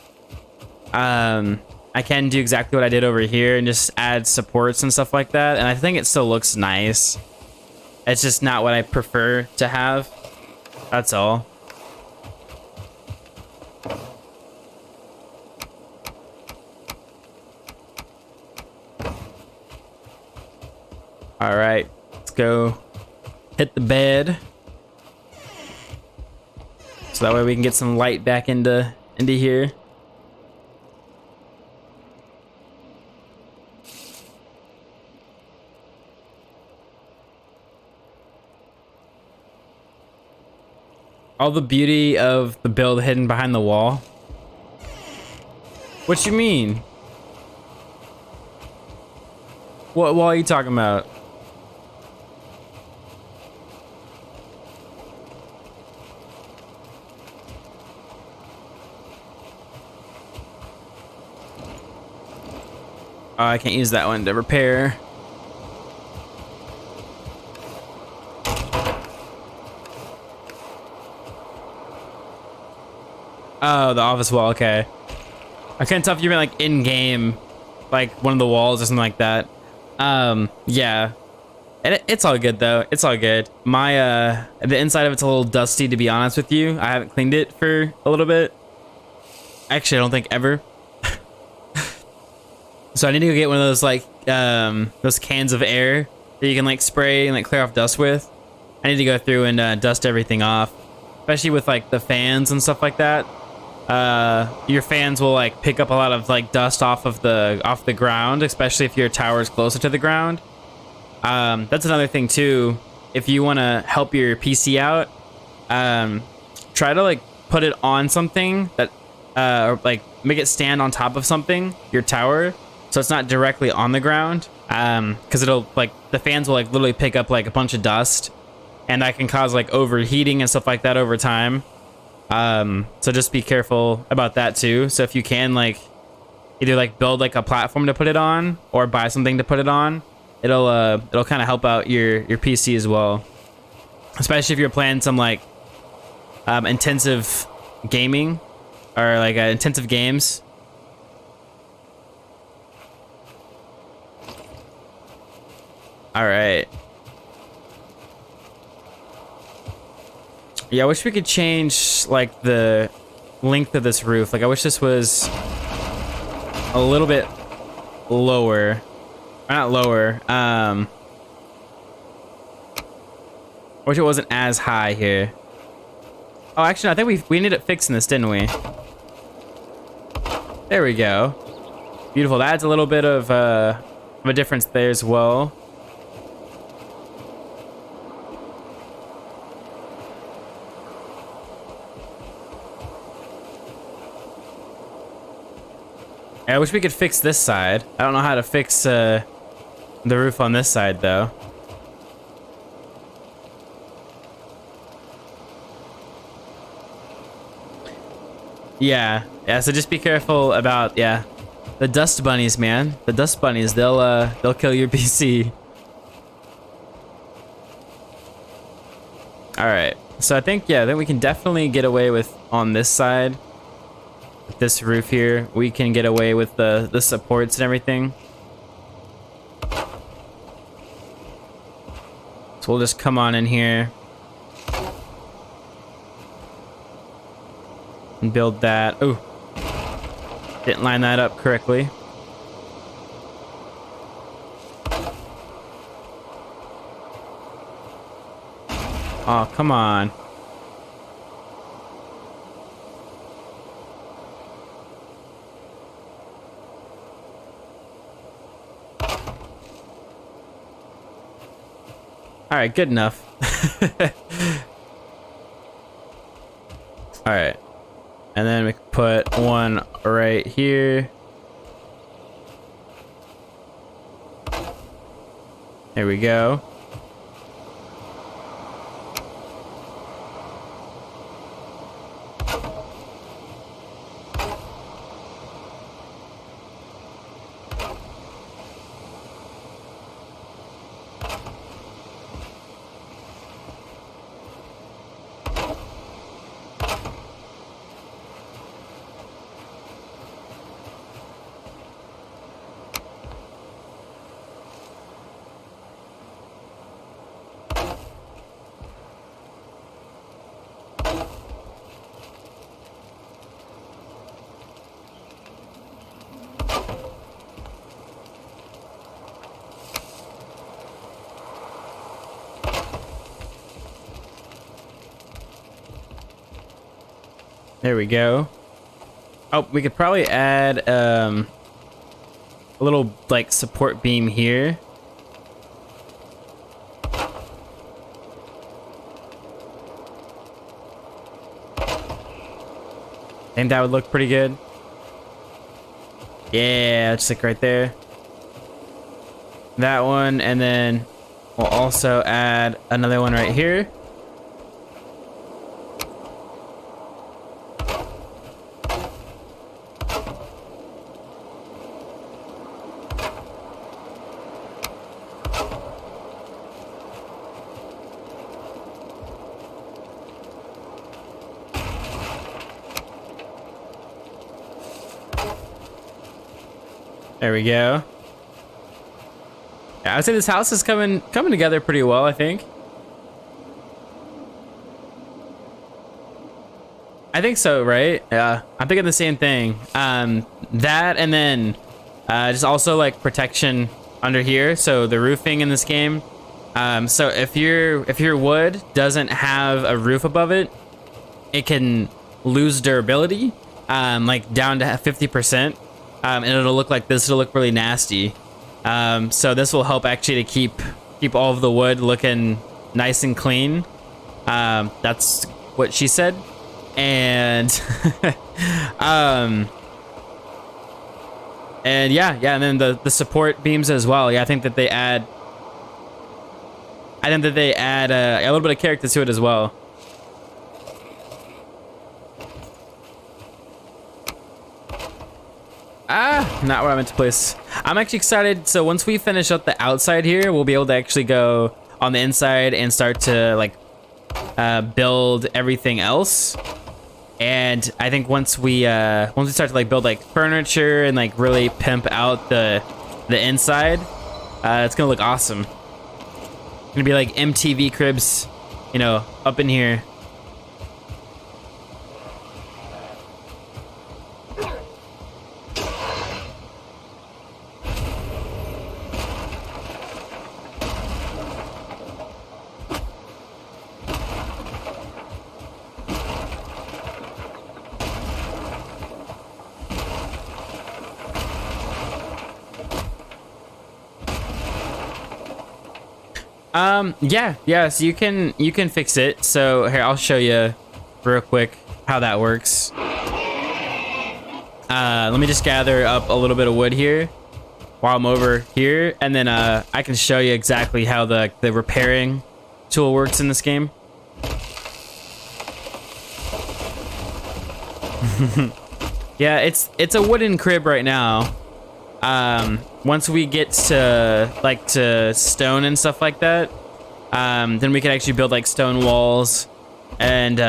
I can do exactly what I did over here and just add supports and stuff like that. And I think it still looks nice. It's just not what I prefer to have. That's all. All right, let's go. Hit the bed, so that way we can get some light back into here. All the beauty of the build hidden behind the wall. What you mean? What wall are you talking about? I can't use that one to repair. Oh, the office wall, okay. I couldn't tell if you meant like in-game, like one of the walls or something like that. Yeah. And it's all good though, it's all good. My, the inside of it's a little dusty to be honest with you. I haven't cleaned it for a little bit. Actually, I don't think ever. So I need to go get one of those like those cans of air that you can like spray and like clear off dust with. I need to go through and dust everything off, especially with like the fans and stuff like that. Your fans will like pick up a lot of like dust off the ground, especially if your tower is closer to the ground. That's another thing too. If you want to help your PC out, try to like put it on something that, or like make it stand on top of something, your tower, so it's not directly on the ground. Because it'll like the fans will like literally pick up like a bunch of dust, and that can cause like overheating and stuff like that over time. So just be careful about that too. So if you can like either like build like a platform to put it on or buy something to put it on, it'll kind of help out your PC as well. Especially if you're playing some like intensive gaming or like intensive games. All right. Yeah, I wish we could change like the length of this roof. Like I wish this was a little bit lower. Or not lower. Wish it wasn't as high here. Oh, actually, no, I think we ended up fixing this, didn't we? There we go. Beautiful. That adds a little bit of a difference there as well. I wish we could fix this side. I don't know how to fix the roof on this side though. Yeah, so just be careful about the dust bunnies, man. The dust bunnies, they'll kill your PC. All right, so I think we can definitely get away with on this side. With this roof here, we can get away with the supports and everything. So we'll just come on in here and build that. Ooh, didn't line that up correctly. Oh, come on. All right, good enough. All right. And then we can put one right here. There we go. There we go. Oh, we could probably add a little like support beam here. I think that would look pretty good. Yeah, just like right there. That one, and then we'll also add another one right here. There we go. Yeah, I'd say this house is coming together pretty well, I think. I think so, right? Yeah, I'm thinking the same thing. That and then just also like protection under here. So the roofing in this game. So if your wood doesn't have a roof above it, it can lose durability, like down to 50%, and it'll look like this. It'll look really nasty. So this will help actually to keep all of the wood looking nice and clean. That's what she said. And and yeah, and then the support beams as well. Yeah, I think that they add a little bit of character to it as well. Not where I meant to place. I'm actually excited. So once we finish up the outside here, we'll be able to actually go on the inside and start to like build everything else. And I think once we start to like build like furniture and like really pimp out the inside, it's gonna look awesome. It's gonna be like MTV cribs, you know, up in here. Yeah, so you can fix it. So here, I'll show you real quick how that works. Let me just gather up a little bit of wood here while I'm over here, and then I can show you exactly how the repairing tool works in this game. Yeah, it's a wooden crib right now. Once we get to stone and stuff like that, then we can actually build like stone walls and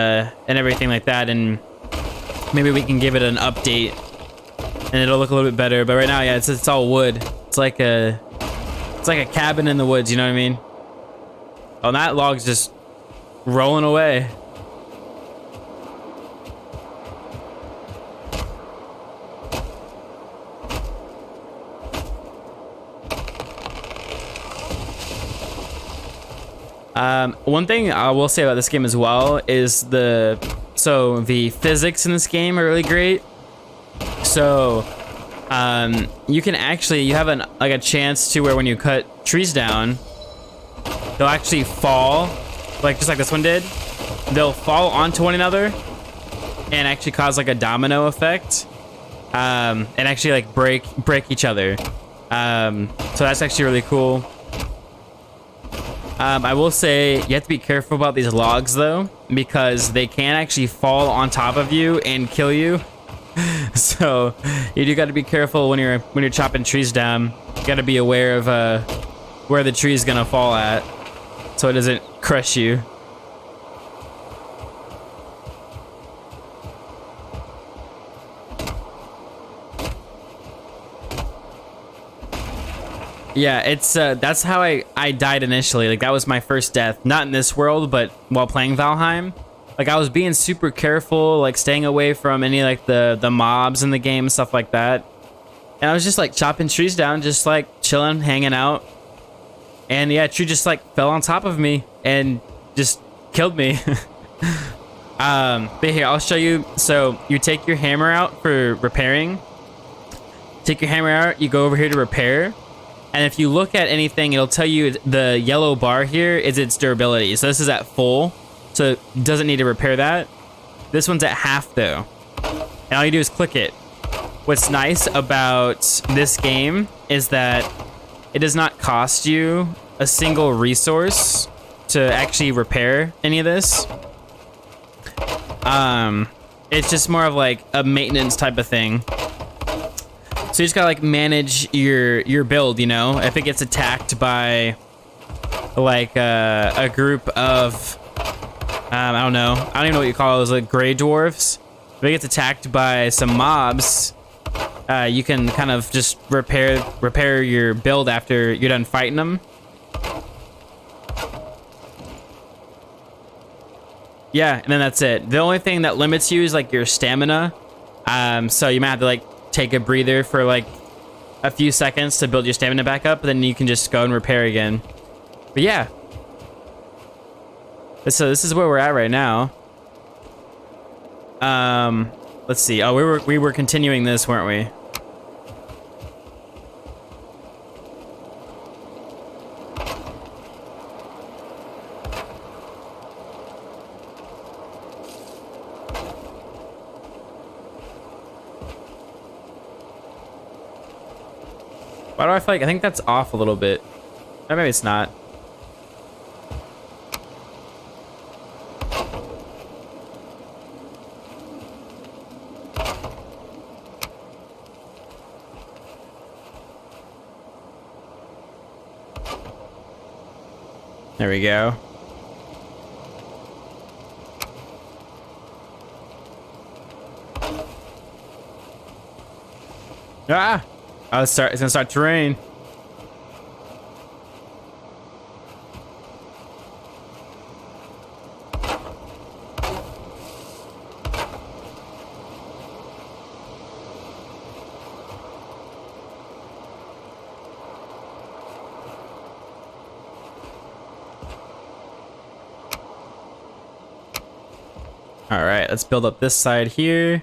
everything like that, and maybe we can give it an update and it'll look a little bit better. But right now, yeah, it's all wood. It's like a cabin in the woods, you know what I mean? Oh, and that log's just rolling away. One thing I will say about this game as well is the physics in this game are really great. So, you can actually, you have a chance to where when you cut trees down, they'll actually fall, like just like this one did. They'll fall onto one another and actually cause like a domino effect, and actually like break each other. So that's actually really cool. I will say you have to be careful about these logs though, because they can actually fall on top of you and kill you. So you do got to be careful when you're chopping trees down. You got to be aware of where the tree is gonna fall at, so it doesn't crush you. Yeah, it's that's how I died initially. Like that was my first death, not in this world, but while playing Valheim. Like I was being super careful, like staying away from any like the mobs in the game and stuff like that. And I was just like chopping trees down, just like chilling, hanging out. And yeah, a tree just like fell on top of me and just killed me. But here, I'll show you. So you take your hammer out for repairing. Take your hammer out, you go over here to repair. And if you look at anything, it'll tell you the yellow bar here is its durability. So this is at full, so it doesn't need to repair that. This one's at half though. And all you do is click it. What's nice about this game is that it does not cost you a single resource to actually repair any of this. It's just more of like a maintenance type of thing. So you just gotta like manage your build, you know? If it gets attacked by like a group of I don't know. I don't even know what you call those, like gray dwarfs. If it gets attacked by some mobs, you can kind of just repair your build after you're done fighting them. Yeah, and then that's it. The only thing that limits you is like your stamina. So you might have to like take a breather for like a few seconds to build your stamina back up, then you can just go and repair again. But yeah. So this is where we're at right now. Let's see. Oh, we were continuing this, weren't we? Why do I feel like I think that's off a little bit? Or maybe it's not. There we go. Ah! Oh, it's gonna start to rain. All right, let's build up this side here.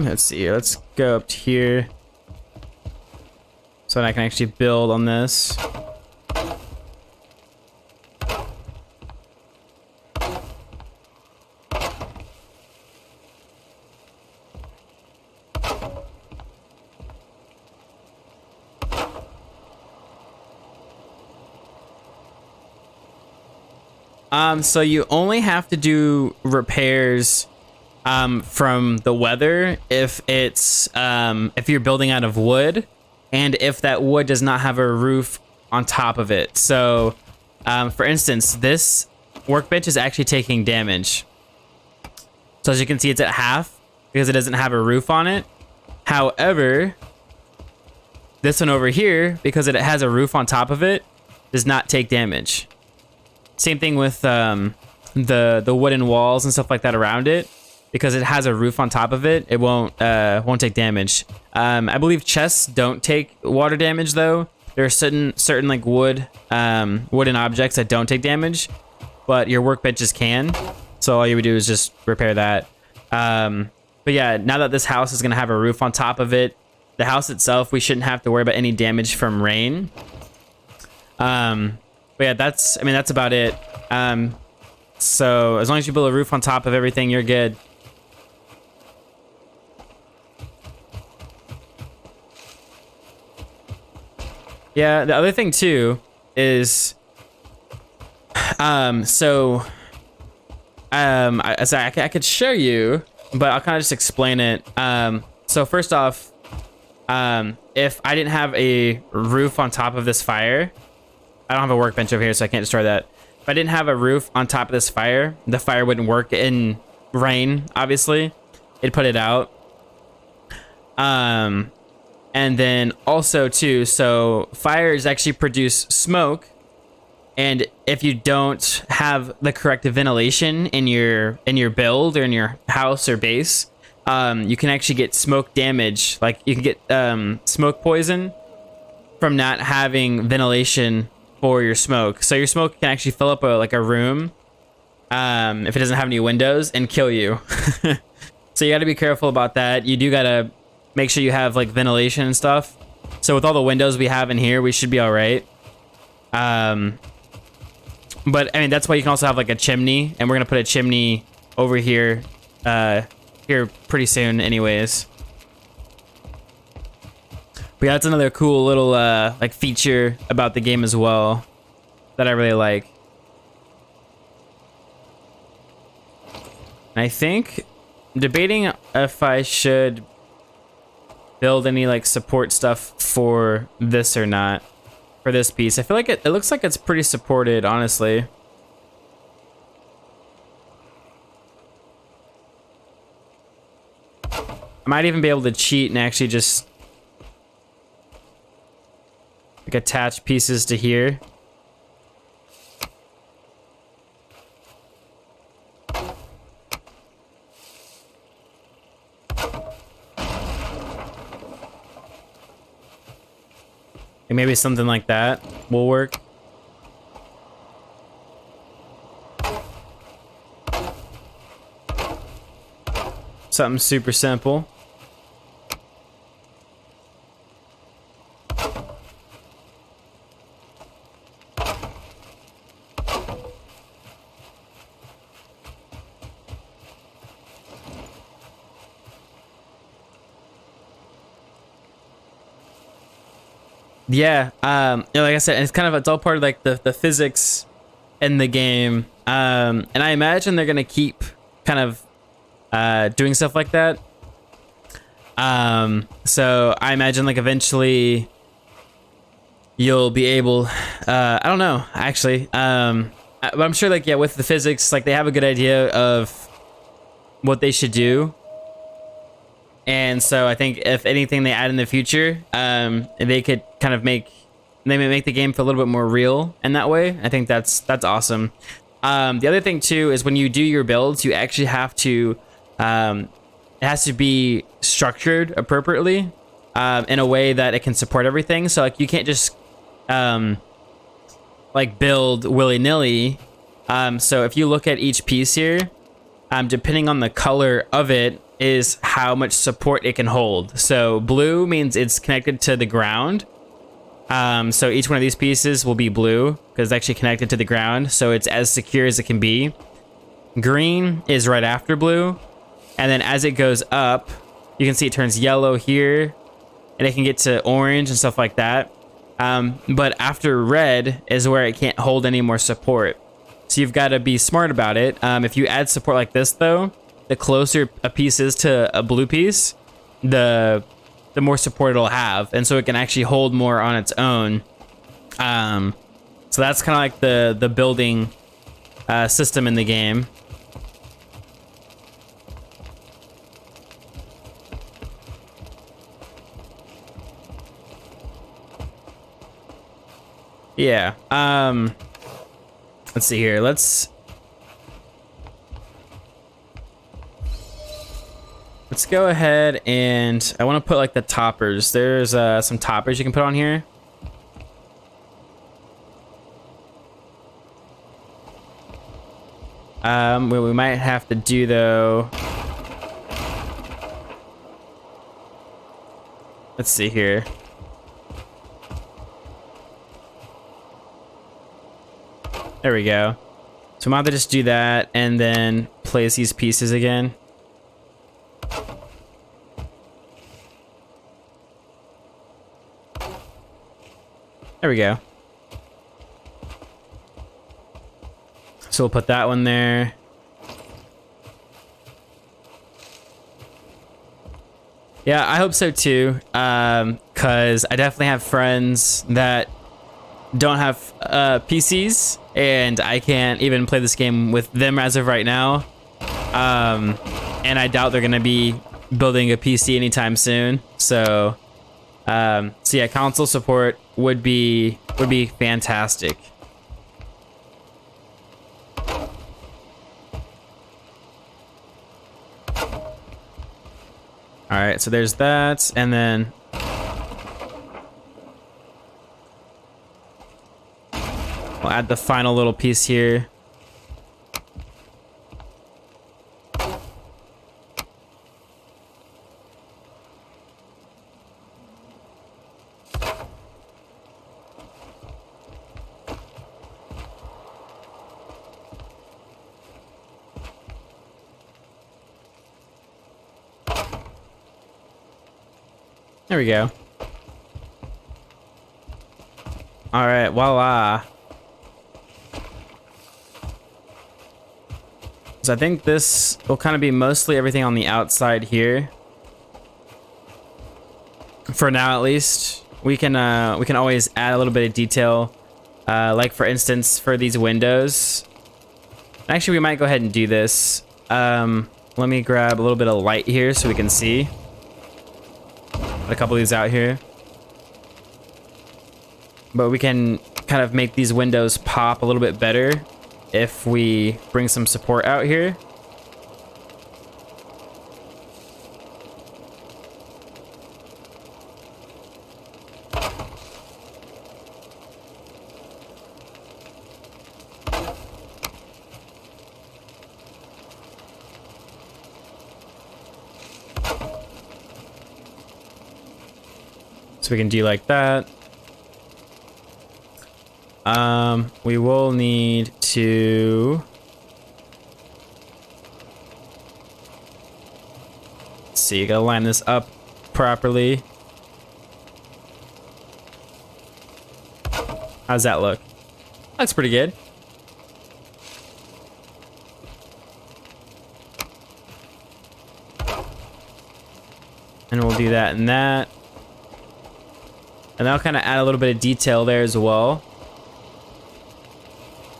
Let's see. Let's go up to here so that I can actually build on this. So you only have to do repairs from the weather if it's if you're building out of wood, and if that wood does not have a roof on top of it. So for instance, this workbench is actually taking damage. So as you can see, it's at half because it doesn't have a roof on it. However, this one over here, because it has a roof on top of it, does not take damage. Same thing with the wooden walls and stuff like that around it. Because it has a roof on top of it, it won't take damage. I believe chests don't take water damage though. There are certain like wooden objects that don't take damage, but your workbenches can. So all you would do is just repair that. But yeah, now that this house is gonna have a roof on top of it, the house itself, we shouldn't have to worry about any damage from rain. But yeah, that's about it. So as long as you build a roof on top of everything, you're good. Yeah, the other thing too is, I could show you, but I'll kind of just explain it. So first off, if I didn't have a roof on top of this fire, I don't have a workbench over here, so I can't destroy that. If I didn't have a roof on top of this fire, the fire wouldn't work in rain, obviously. It'd put it out. And then also too, so fires actually produce smoke, and if you don't have the correct ventilation in your build or in your house or base, you can actually get smoke damage. Like you can get smoke poison from not having ventilation for your smoke. So your smoke can actually fill up a room if it doesn't have any windows and kill you. So you got to be careful about that. You do got to make sure you have like ventilation and stuff. So with all the windows we have in here, we should be all right. But I mean, that's why you can also have like a chimney, and we're gonna put a chimney over here, here pretty soon, anyways. But yeah, that's another cool little like feature about the game as well that I really like. And I think I'm debating if I should build any like support stuff for this or not, for this piece. I feel like it looks like it's pretty supported, honestly. I might even be able to cheat and actually just like attach pieces to here. And maybe something like that will work. Something super simple. Yeah, like I said, it's kind of, it's all part of like the physics in the game. And I imagine they're gonna keep kind of doing stuff like that. So I imagine like eventually you'll be able, I don't know, actually. But I'm sure like, yeah, with the physics, like they have a good idea of what they should do. And so I think if anything they add in the future, they could kind of they may make the game feel a little bit more real in that way. I think that's awesome. The other thing too is when you do your builds, you actually have to, it has to be structured appropriately, in a way that it can support everything. So like you can't just like build willy-nilly. So if you look at each piece here, depending on the color of it is how much support it can hold. So blue means it's connected to the ground. So each one of these pieces will be blue because it's actually connected to the ground. So it's as secure as it can be. Green is right after blue. And then as it goes up, you can see it turns yellow here and it can get to orange and stuff like that. But after red is where it can't hold any more support. So you've got to be smart about it. If you add support like this though, the closer a piece is to a blue piece, the more support it'll have. And so it can actually hold more on its own. So that's kind of like the building system in the game. Yeah. Let's see here. Let's go ahead and I want to put like the toppers. There's some toppers you can put on here. What we might have to do though. Let's see here. There we go. So I'm about to just do that and then place these pieces again. There we go. So we'll put that one there. Yeah, I hope so too. Cause I definitely have friends that don't have PCs and I can't even play this game with them as of right now. And I doubt they're gonna be building a PC anytime soon. So yeah, console support would be fantastic. All right, so there's that, and then we'll add the final little piece here. There we go. All right, voila. So I think this will kind of be mostly everything on the outside here. For now, at least. We can always add a little bit of detail. Like for instance, for these windows. Actually, we might go ahead and do this. Let me grab a little bit of light here so we can see. A couple of these out here. But we can kind of make these windows pop a little bit better if we bring some support out here. So we can do like that. We will need to... Let's see, you gotta line this up properly. How's that look? Looks pretty good. And we'll do that and that. And that'll kind of add a little bit of detail there as well.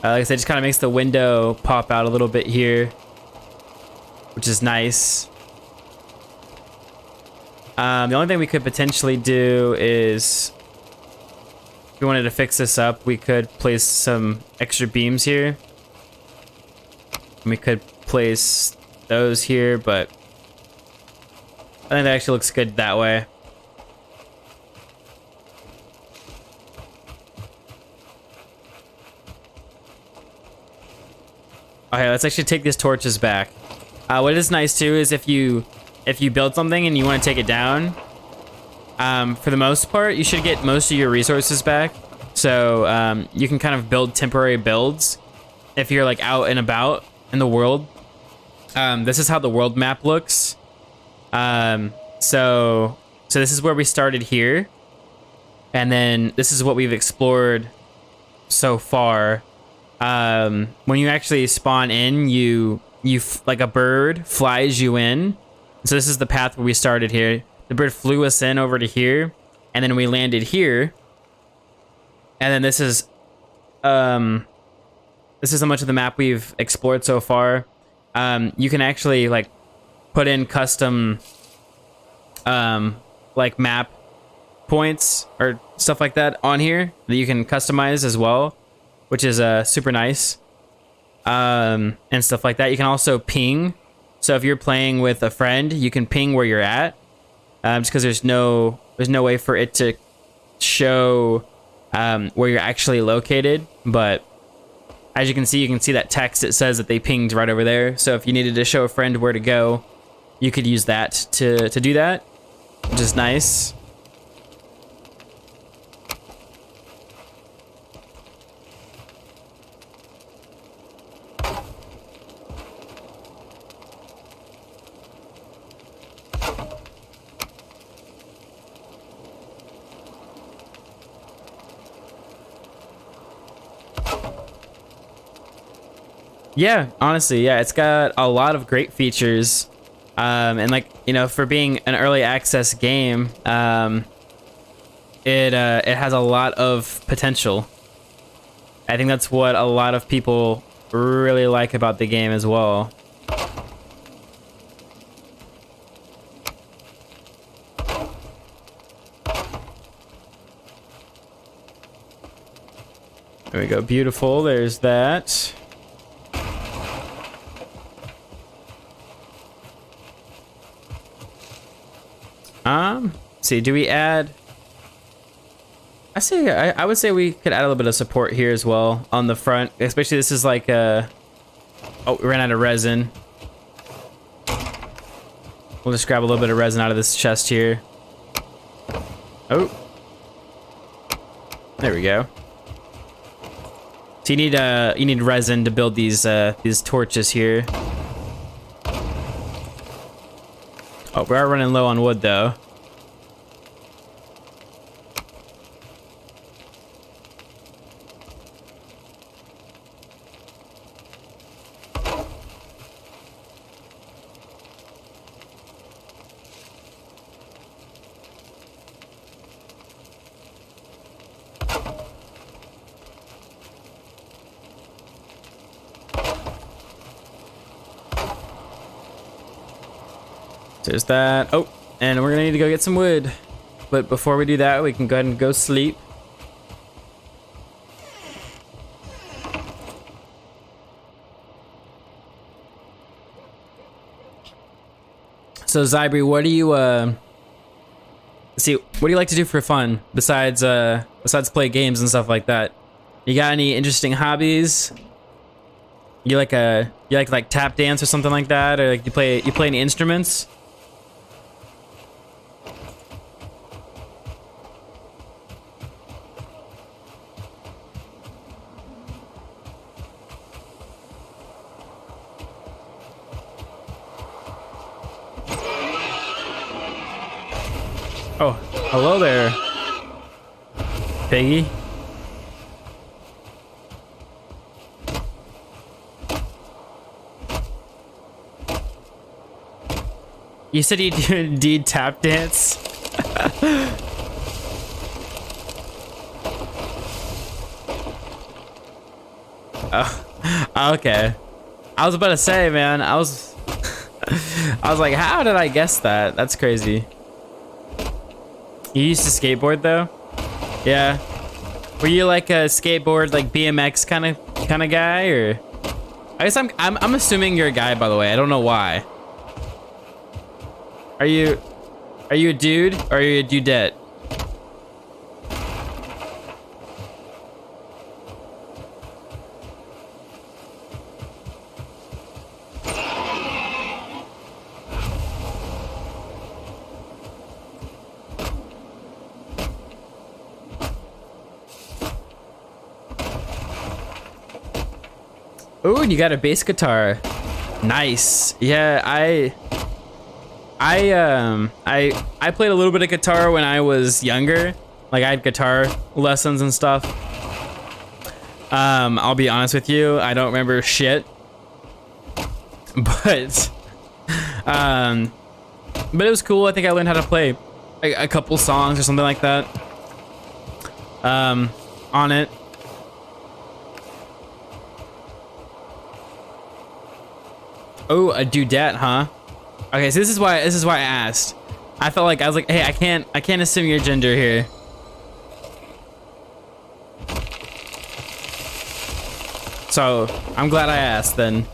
Like I said, just kind of makes the window pop out a little bit here, which is nice. The only thing we could potentially do is, if we wanted to fix this up, we could place some extra beams here. We could place those here, but I think that actually looks good that way. Okay, let's actually take these torches back. What is nice too is if you build something and you want to take it down, for the most part, you should get most of your resources back. So you can kind of build temporary builds if you're like out and about in the world. This is how the world map looks. So this is where we started here, and then this is what we've explored so far. When you actually spawn in, you like a bird flies you in. So this is the path where we started here. The bird flew us in over to here, and then we landed here. And then this is how much of the map we've explored so far. You can actually like put in custom like map points or stuff like that on here that you can customize as well, which is super nice, and stuff like that. You can also ping. So if you're playing with a friend, you can ping where you're at, just because there's no way for it to show where you're actually located. But as you can see that text. It says that they pinged right over there. So if you needed to show a friend where to go, you could use that to do that, which is nice. Yeah, honestly, yeah, it's got a lot of great features, and like, you know, for being an early access game, it has a lot of potential. I think that's what a lot of people really like about the game as well. There we go, beautiful. There's that. See, do we add... I would say we could add a little bit of support here as well on the front, especially this is like a... Oh, we ran out of resin. We'll just grab a little bit of resin out of this chest here. Oh. There we go. So you need resin to build these torches here. Oh, we are running low on wood though. There's that. Oh, and we're gonna need to go get some wood. But before we do that, we can go ahead and go sleep. So Zybri, what do you what do you like to do for fun besides play games and stuff like that? You got any interesting hobbies? You like tap dance or something like that, or like you play any instruments? Oh, hello there, piggy. You said you do indeed tap dance? Oh, okay. I was about to say, man, I was like, how did I guess that? That's crazy. You used to skateboard though? Yeah. Were you like a skateboard, like BMX kind of guy, or? I guess I'm assuming you're a guy, by the way. I don't know why. Are you a dude or are you a dudette? Ooh, and you got a bass guitar. Nice. Yeah, I played a little bit of guitar when I was younger. Like I had guitar lessons and stuff. I'll be honest with you, I don't remember shit. But it was cool. I think I learned how to play a couple songs or something like that. On it. Oh, a dudette, huh? Okay, so this is why I asked. I felt like I was like, hey, I can't assume your gender here. So I'm glad I asked then.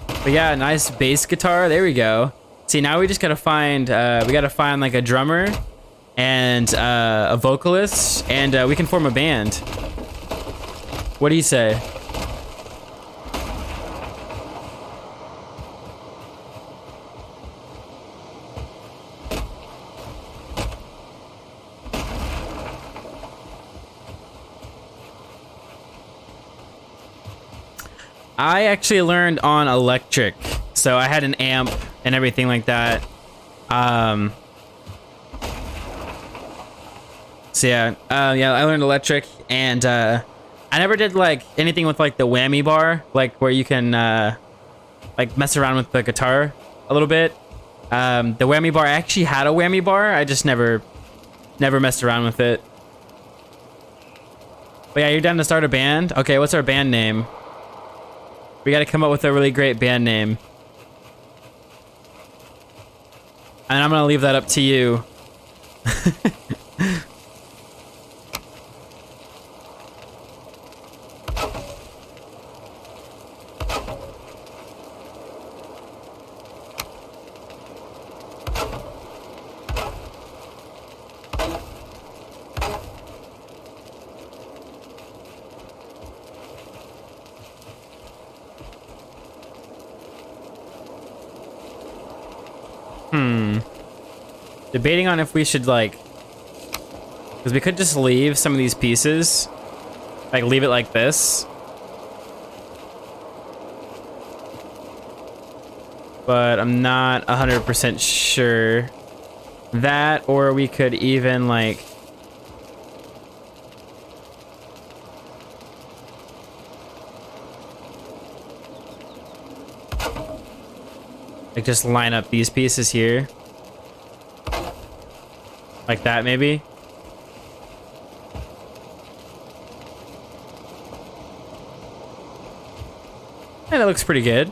But yeah, nice bass guitar. There we go. See, now we just gotta find like a drummer and a vocalist, and we can form a band. What do you say? I actually learned on electric, so I had an amp and everything like that. So yeah, I learned electric, and I never did like anything with like the whammy bar, like where you can like mess around with the guitar a little bit. The whammy bar, I actually had a whammy bar, I just never messed around with it. But yeah, you're down to start a band? Okay, what's our band name? We gotta come up with a really great band name. And I'm gonna leave that up to you. Debating on if we should like, because we could just leave some of these pieces, like leave it like this. But I'm not 100% sure. That, or we could even like, just line up these pieces here. Like that, maybe? Yeah, that looks pretty good.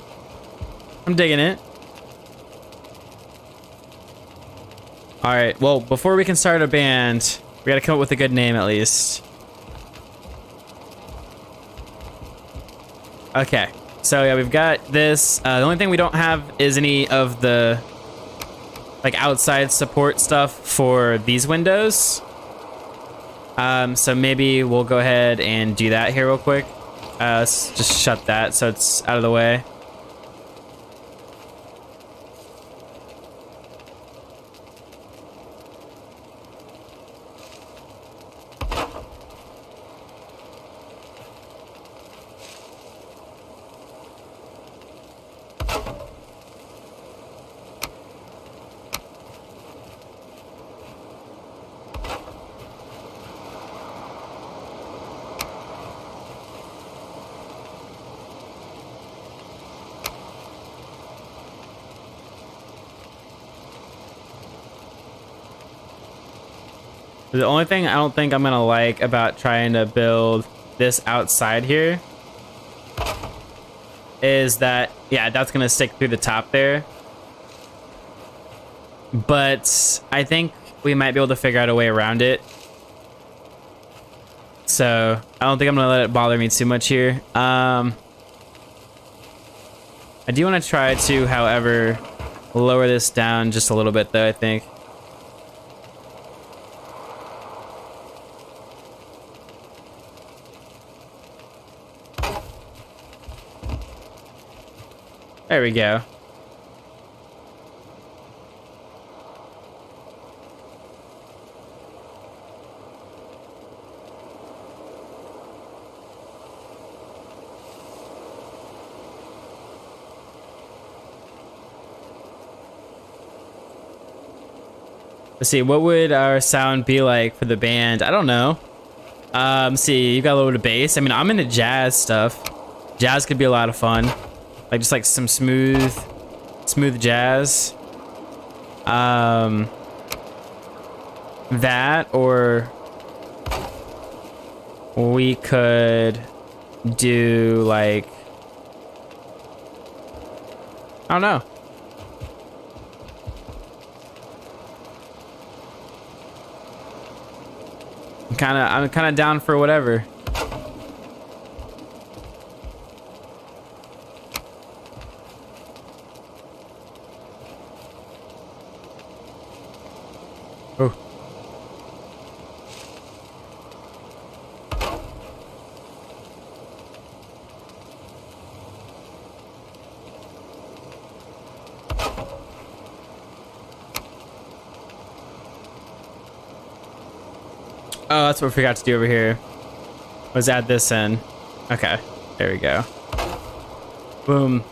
I'm digging it. Alright, well, before we can start a band, we gotta come up with a good name at least. Okay, so yeah, we've got this. The only thing we don't have is any of the like outside support stuff for these windows. So maybe we'll go ahead and do that here real quick. Let's just shut that so it's out of the way. The only thing I don't think I'm gonna like about trying to build this outside here is that, yeah, that's gonna stick through the top there. But I think we might be able to figure out a way around it. So I don't think I'm gonna let it bother me too much here. I do want to try to, however, lower this down just a little bit though, I think. There we go. Let's see, what would our sound be like for the band? I don't know. See, you got a little bit of bass. I mean, I'm into jazz stuff. Jazz could be a lot of fun. Like just like some smooth jazz. That, or we could do like, I don't know. I'm kind of down for whatever. Oh. Oh, that's what we forgot to do over here. Was add this in. Okay, there we go. Boom.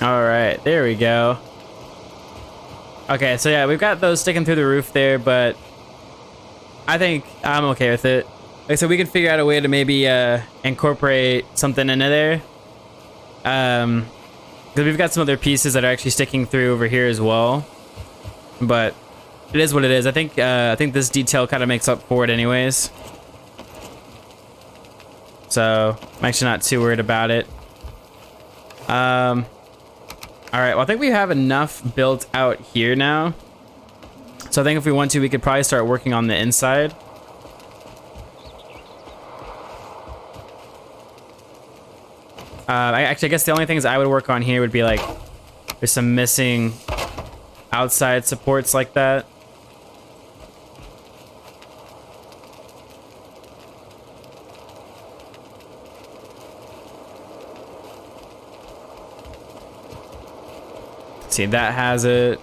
All right, there we go. Okay, so yeah, we've got those sticking through the roof there, but I think I'm okay with it. Like, so we can figure out a way to maybe incorporate something into there. Because we've got some other pieces that are actually sticking through over here as well. But it is what it is. I think this detail kind of makes up for it anyways. So I'm actually not too worried about it. All right, well, I think we have enough built out here now. So I think if we want to, we could probably start working on the inside. I guess the only things I would work on here would be like, there's some missing outside supports like that. See, that has it.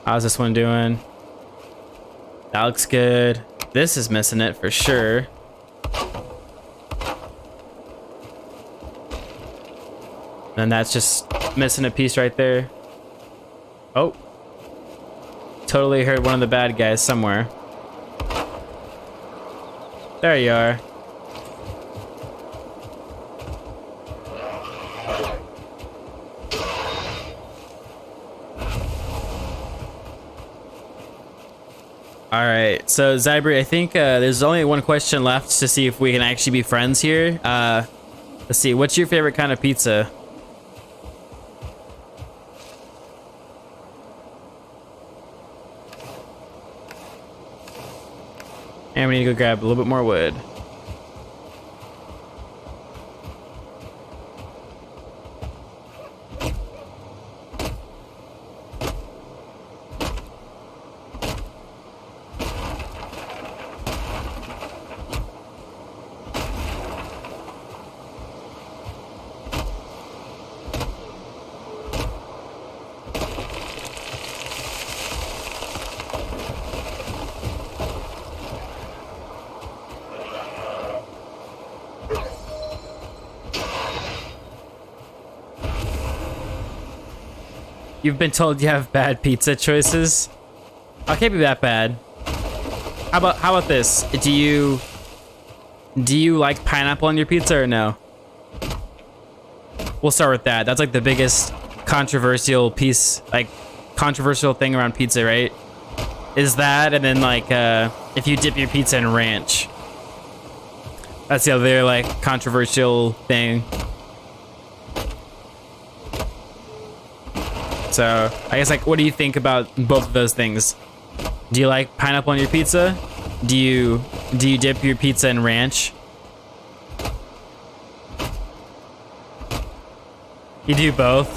How's this one doing? That looks good. This is missing it for sure. And that's just missing a piece right there. Oh. Totally heard one of the bad guys somewhere. There you are. All right, so Zybri, I think there's only one question left to see if we can actually be friends here. Let's see, what's your favorite kind of pizza? And we need to go grab a little bit more wood. You've been told you have bad pizza choices. Oh, it can't be that bad. How about this? Do you like pineapple on your pizza or no? We'll start with that. That's like the biggest controversial thing around pizza, right? Is that, and then like if you dip your pizza in ranch. That's the other like controversial thing. So I guess like, what do you think about both of those things? Do you like pineapple on your pizza? Do you dip your pizza in ranch? You do both?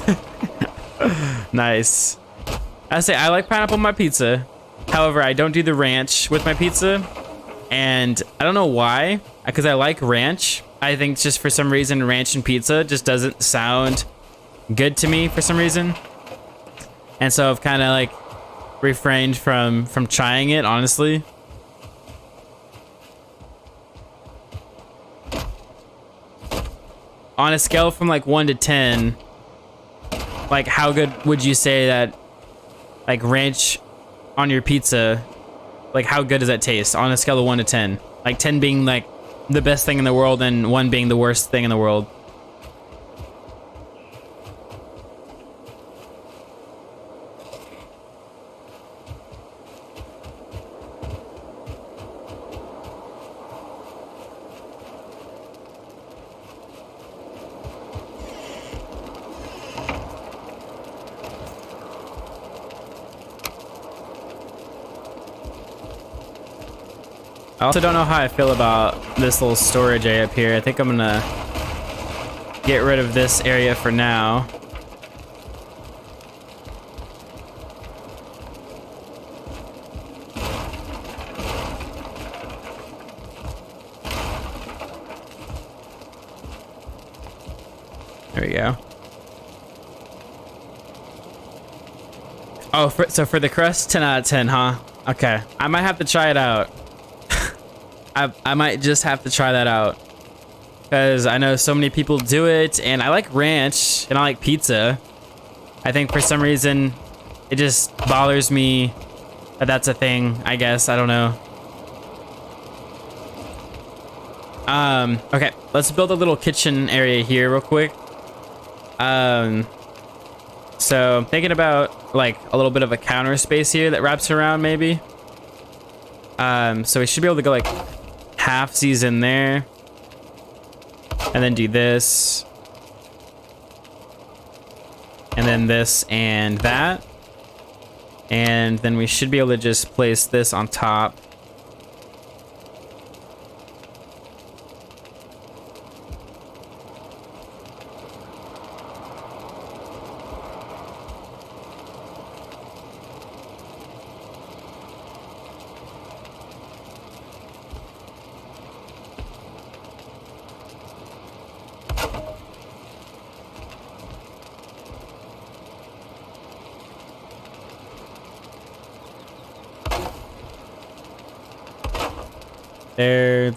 Nice. I say I like pineapple on my pizza. However, I don't do the ranch with my pizza. And I don't know why, because I like ranch. I think just for some reason, ranch and pizza just doesn't sound good to me for some reason. And so I've kind of like refrained from trying it, honestly. On a scale from like 1 to 10, like how good would you say that like ranch on your pizza, like how good does that taste on a scale of 1 to 10? Like 10 being like the best thing in the world and 1 being the worst thing in the world. I also don't know how I feel about this little storage area up here. I think I'm gonna get rid of this area for now. There we go. Oh, so for the crust, 10 out of 10, huh? Okay, I might have to try it out. I might just have to try that out, because I know so many people do it, and I like ranch and I like pizza. I think for some reason it just bothers me that that's a thing, I guess. I don't know. Okay, let's build a little kitchen area here real quick. So I'm thinking about like a little bit of a counter space here that wraps around maybe. So we should be able to go like halfsies in there, and then do this, and then this and that, and then we should be able to just place this on top.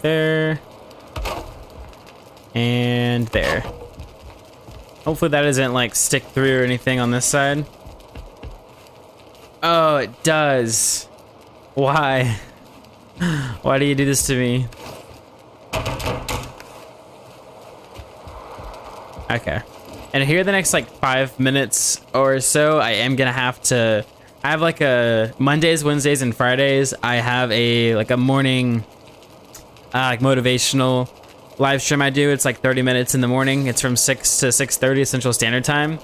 There, and there. Hopefully that doesn't like stick through or anything on this side. Oh, it does. Why? Why do you do this to me? Okay. And here the next like 5 minutes or so, I am gonna have to. I have like a Mondays, Wednesdays, and Fridays. I have a morning. Like motivational live stream I do. It's like 30 minutes in the morning. It's from 6 to 6:30 Central Standard Time.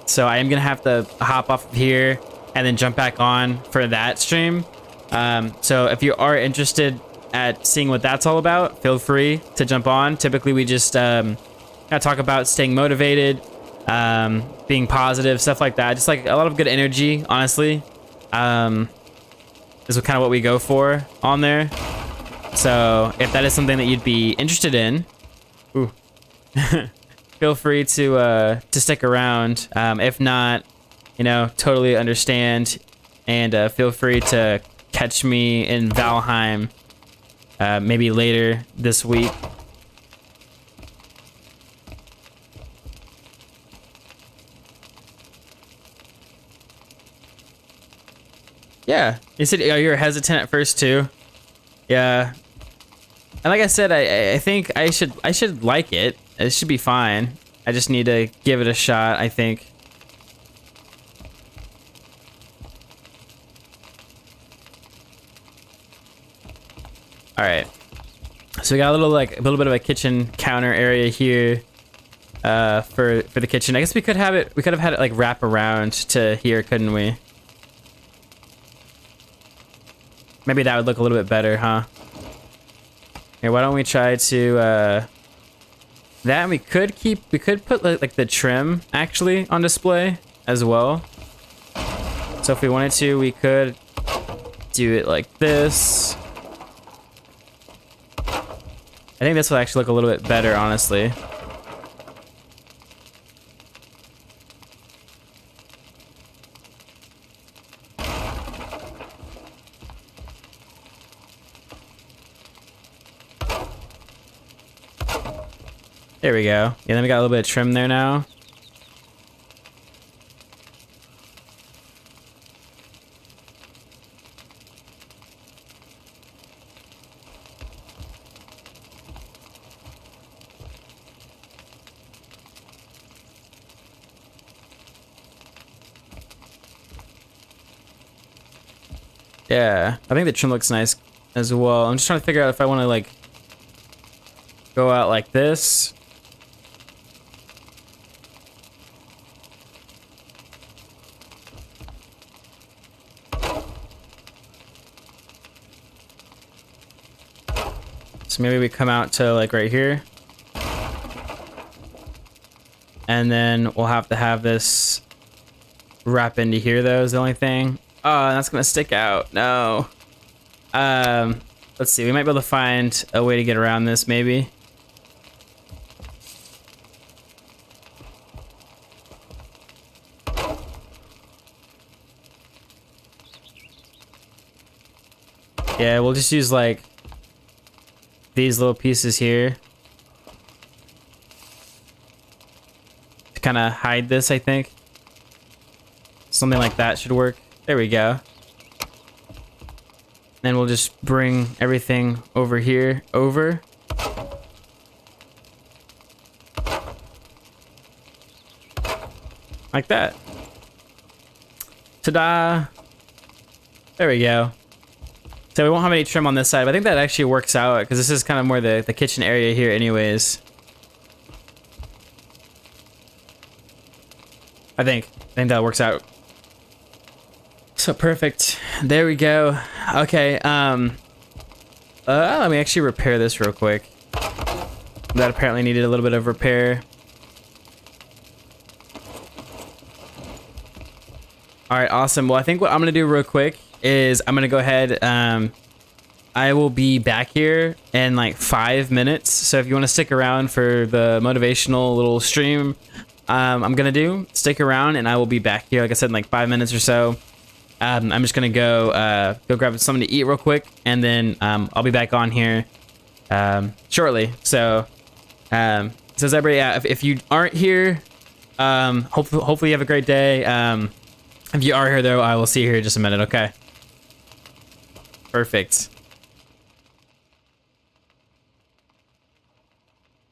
So I am gonna have to hop off of here and then jump back on for that stream. So if you are interested at seeing what that's all about, feel free to jump on. Typically we just talk about staying motivated, being positive, stuff like that. Just like a lot of good energy, honestly. Is kind of what we go for on there. So if that is something that you'd be interested in, feel free to stick around. If not, totally understand, and feel free to catch me in Valheim maybe later this week. Yeah. You said you were hesitant at first too. Yeah. And like I said, I think I should like it. It should be fine. I just need to give it a shot, I think. All right. So we got a little bit of a kitchen counter area here for the kitchen. I guess we could have had it like wrap around to here, couldn't we? Maybe that would look a little bit better, huh? Here, why don't we try to that we could put like the trim actually on display as well. So if we wanted to, we could do it like this. I think this will actually look a little bit better, honestly. There we go. Yeah, then we got a little bit of trim there now. Yeah, I think the trim looks nice as well. I'm just trying to figure out if I want to like go out like this. So maybe we come out to like right here. And then we'll have to have this wrap into here though is the only thing. Oh, that's gonna stick out. No. Let's see. We might be able to find a way to get around this, maybe. Yeah, we'll just use like these little pieces here to kind of hide this, I think. Something like that should work. There we go. Then we'll just bring everything over here, over. Like that. Ta-da! There we go. So we won't have any trim on this side, but I think that actually works out because this is kind of more the kitchen area here anyways. I think that works out. So perfect. There we go. Okay, let me actually repair this real quick. That apparently needed a little bit of repair. All right, awesome. Well, I think what I'm gonna do real quick is I'm gonna go ahead. I will be back here in like 5 minutes. So if you want to stick around for the motivational little stream, I'm gonna stick around, and I will be back here. Like I said, in like 5 minutes or so. I'm just gonna go grab something to eat real quick, and then I'll be back on here shortly. So, says everybody, yeah, if you aren't here, hopefully you have a great day. If you are here though, I will see you here in just a minute. Okay. Perfect.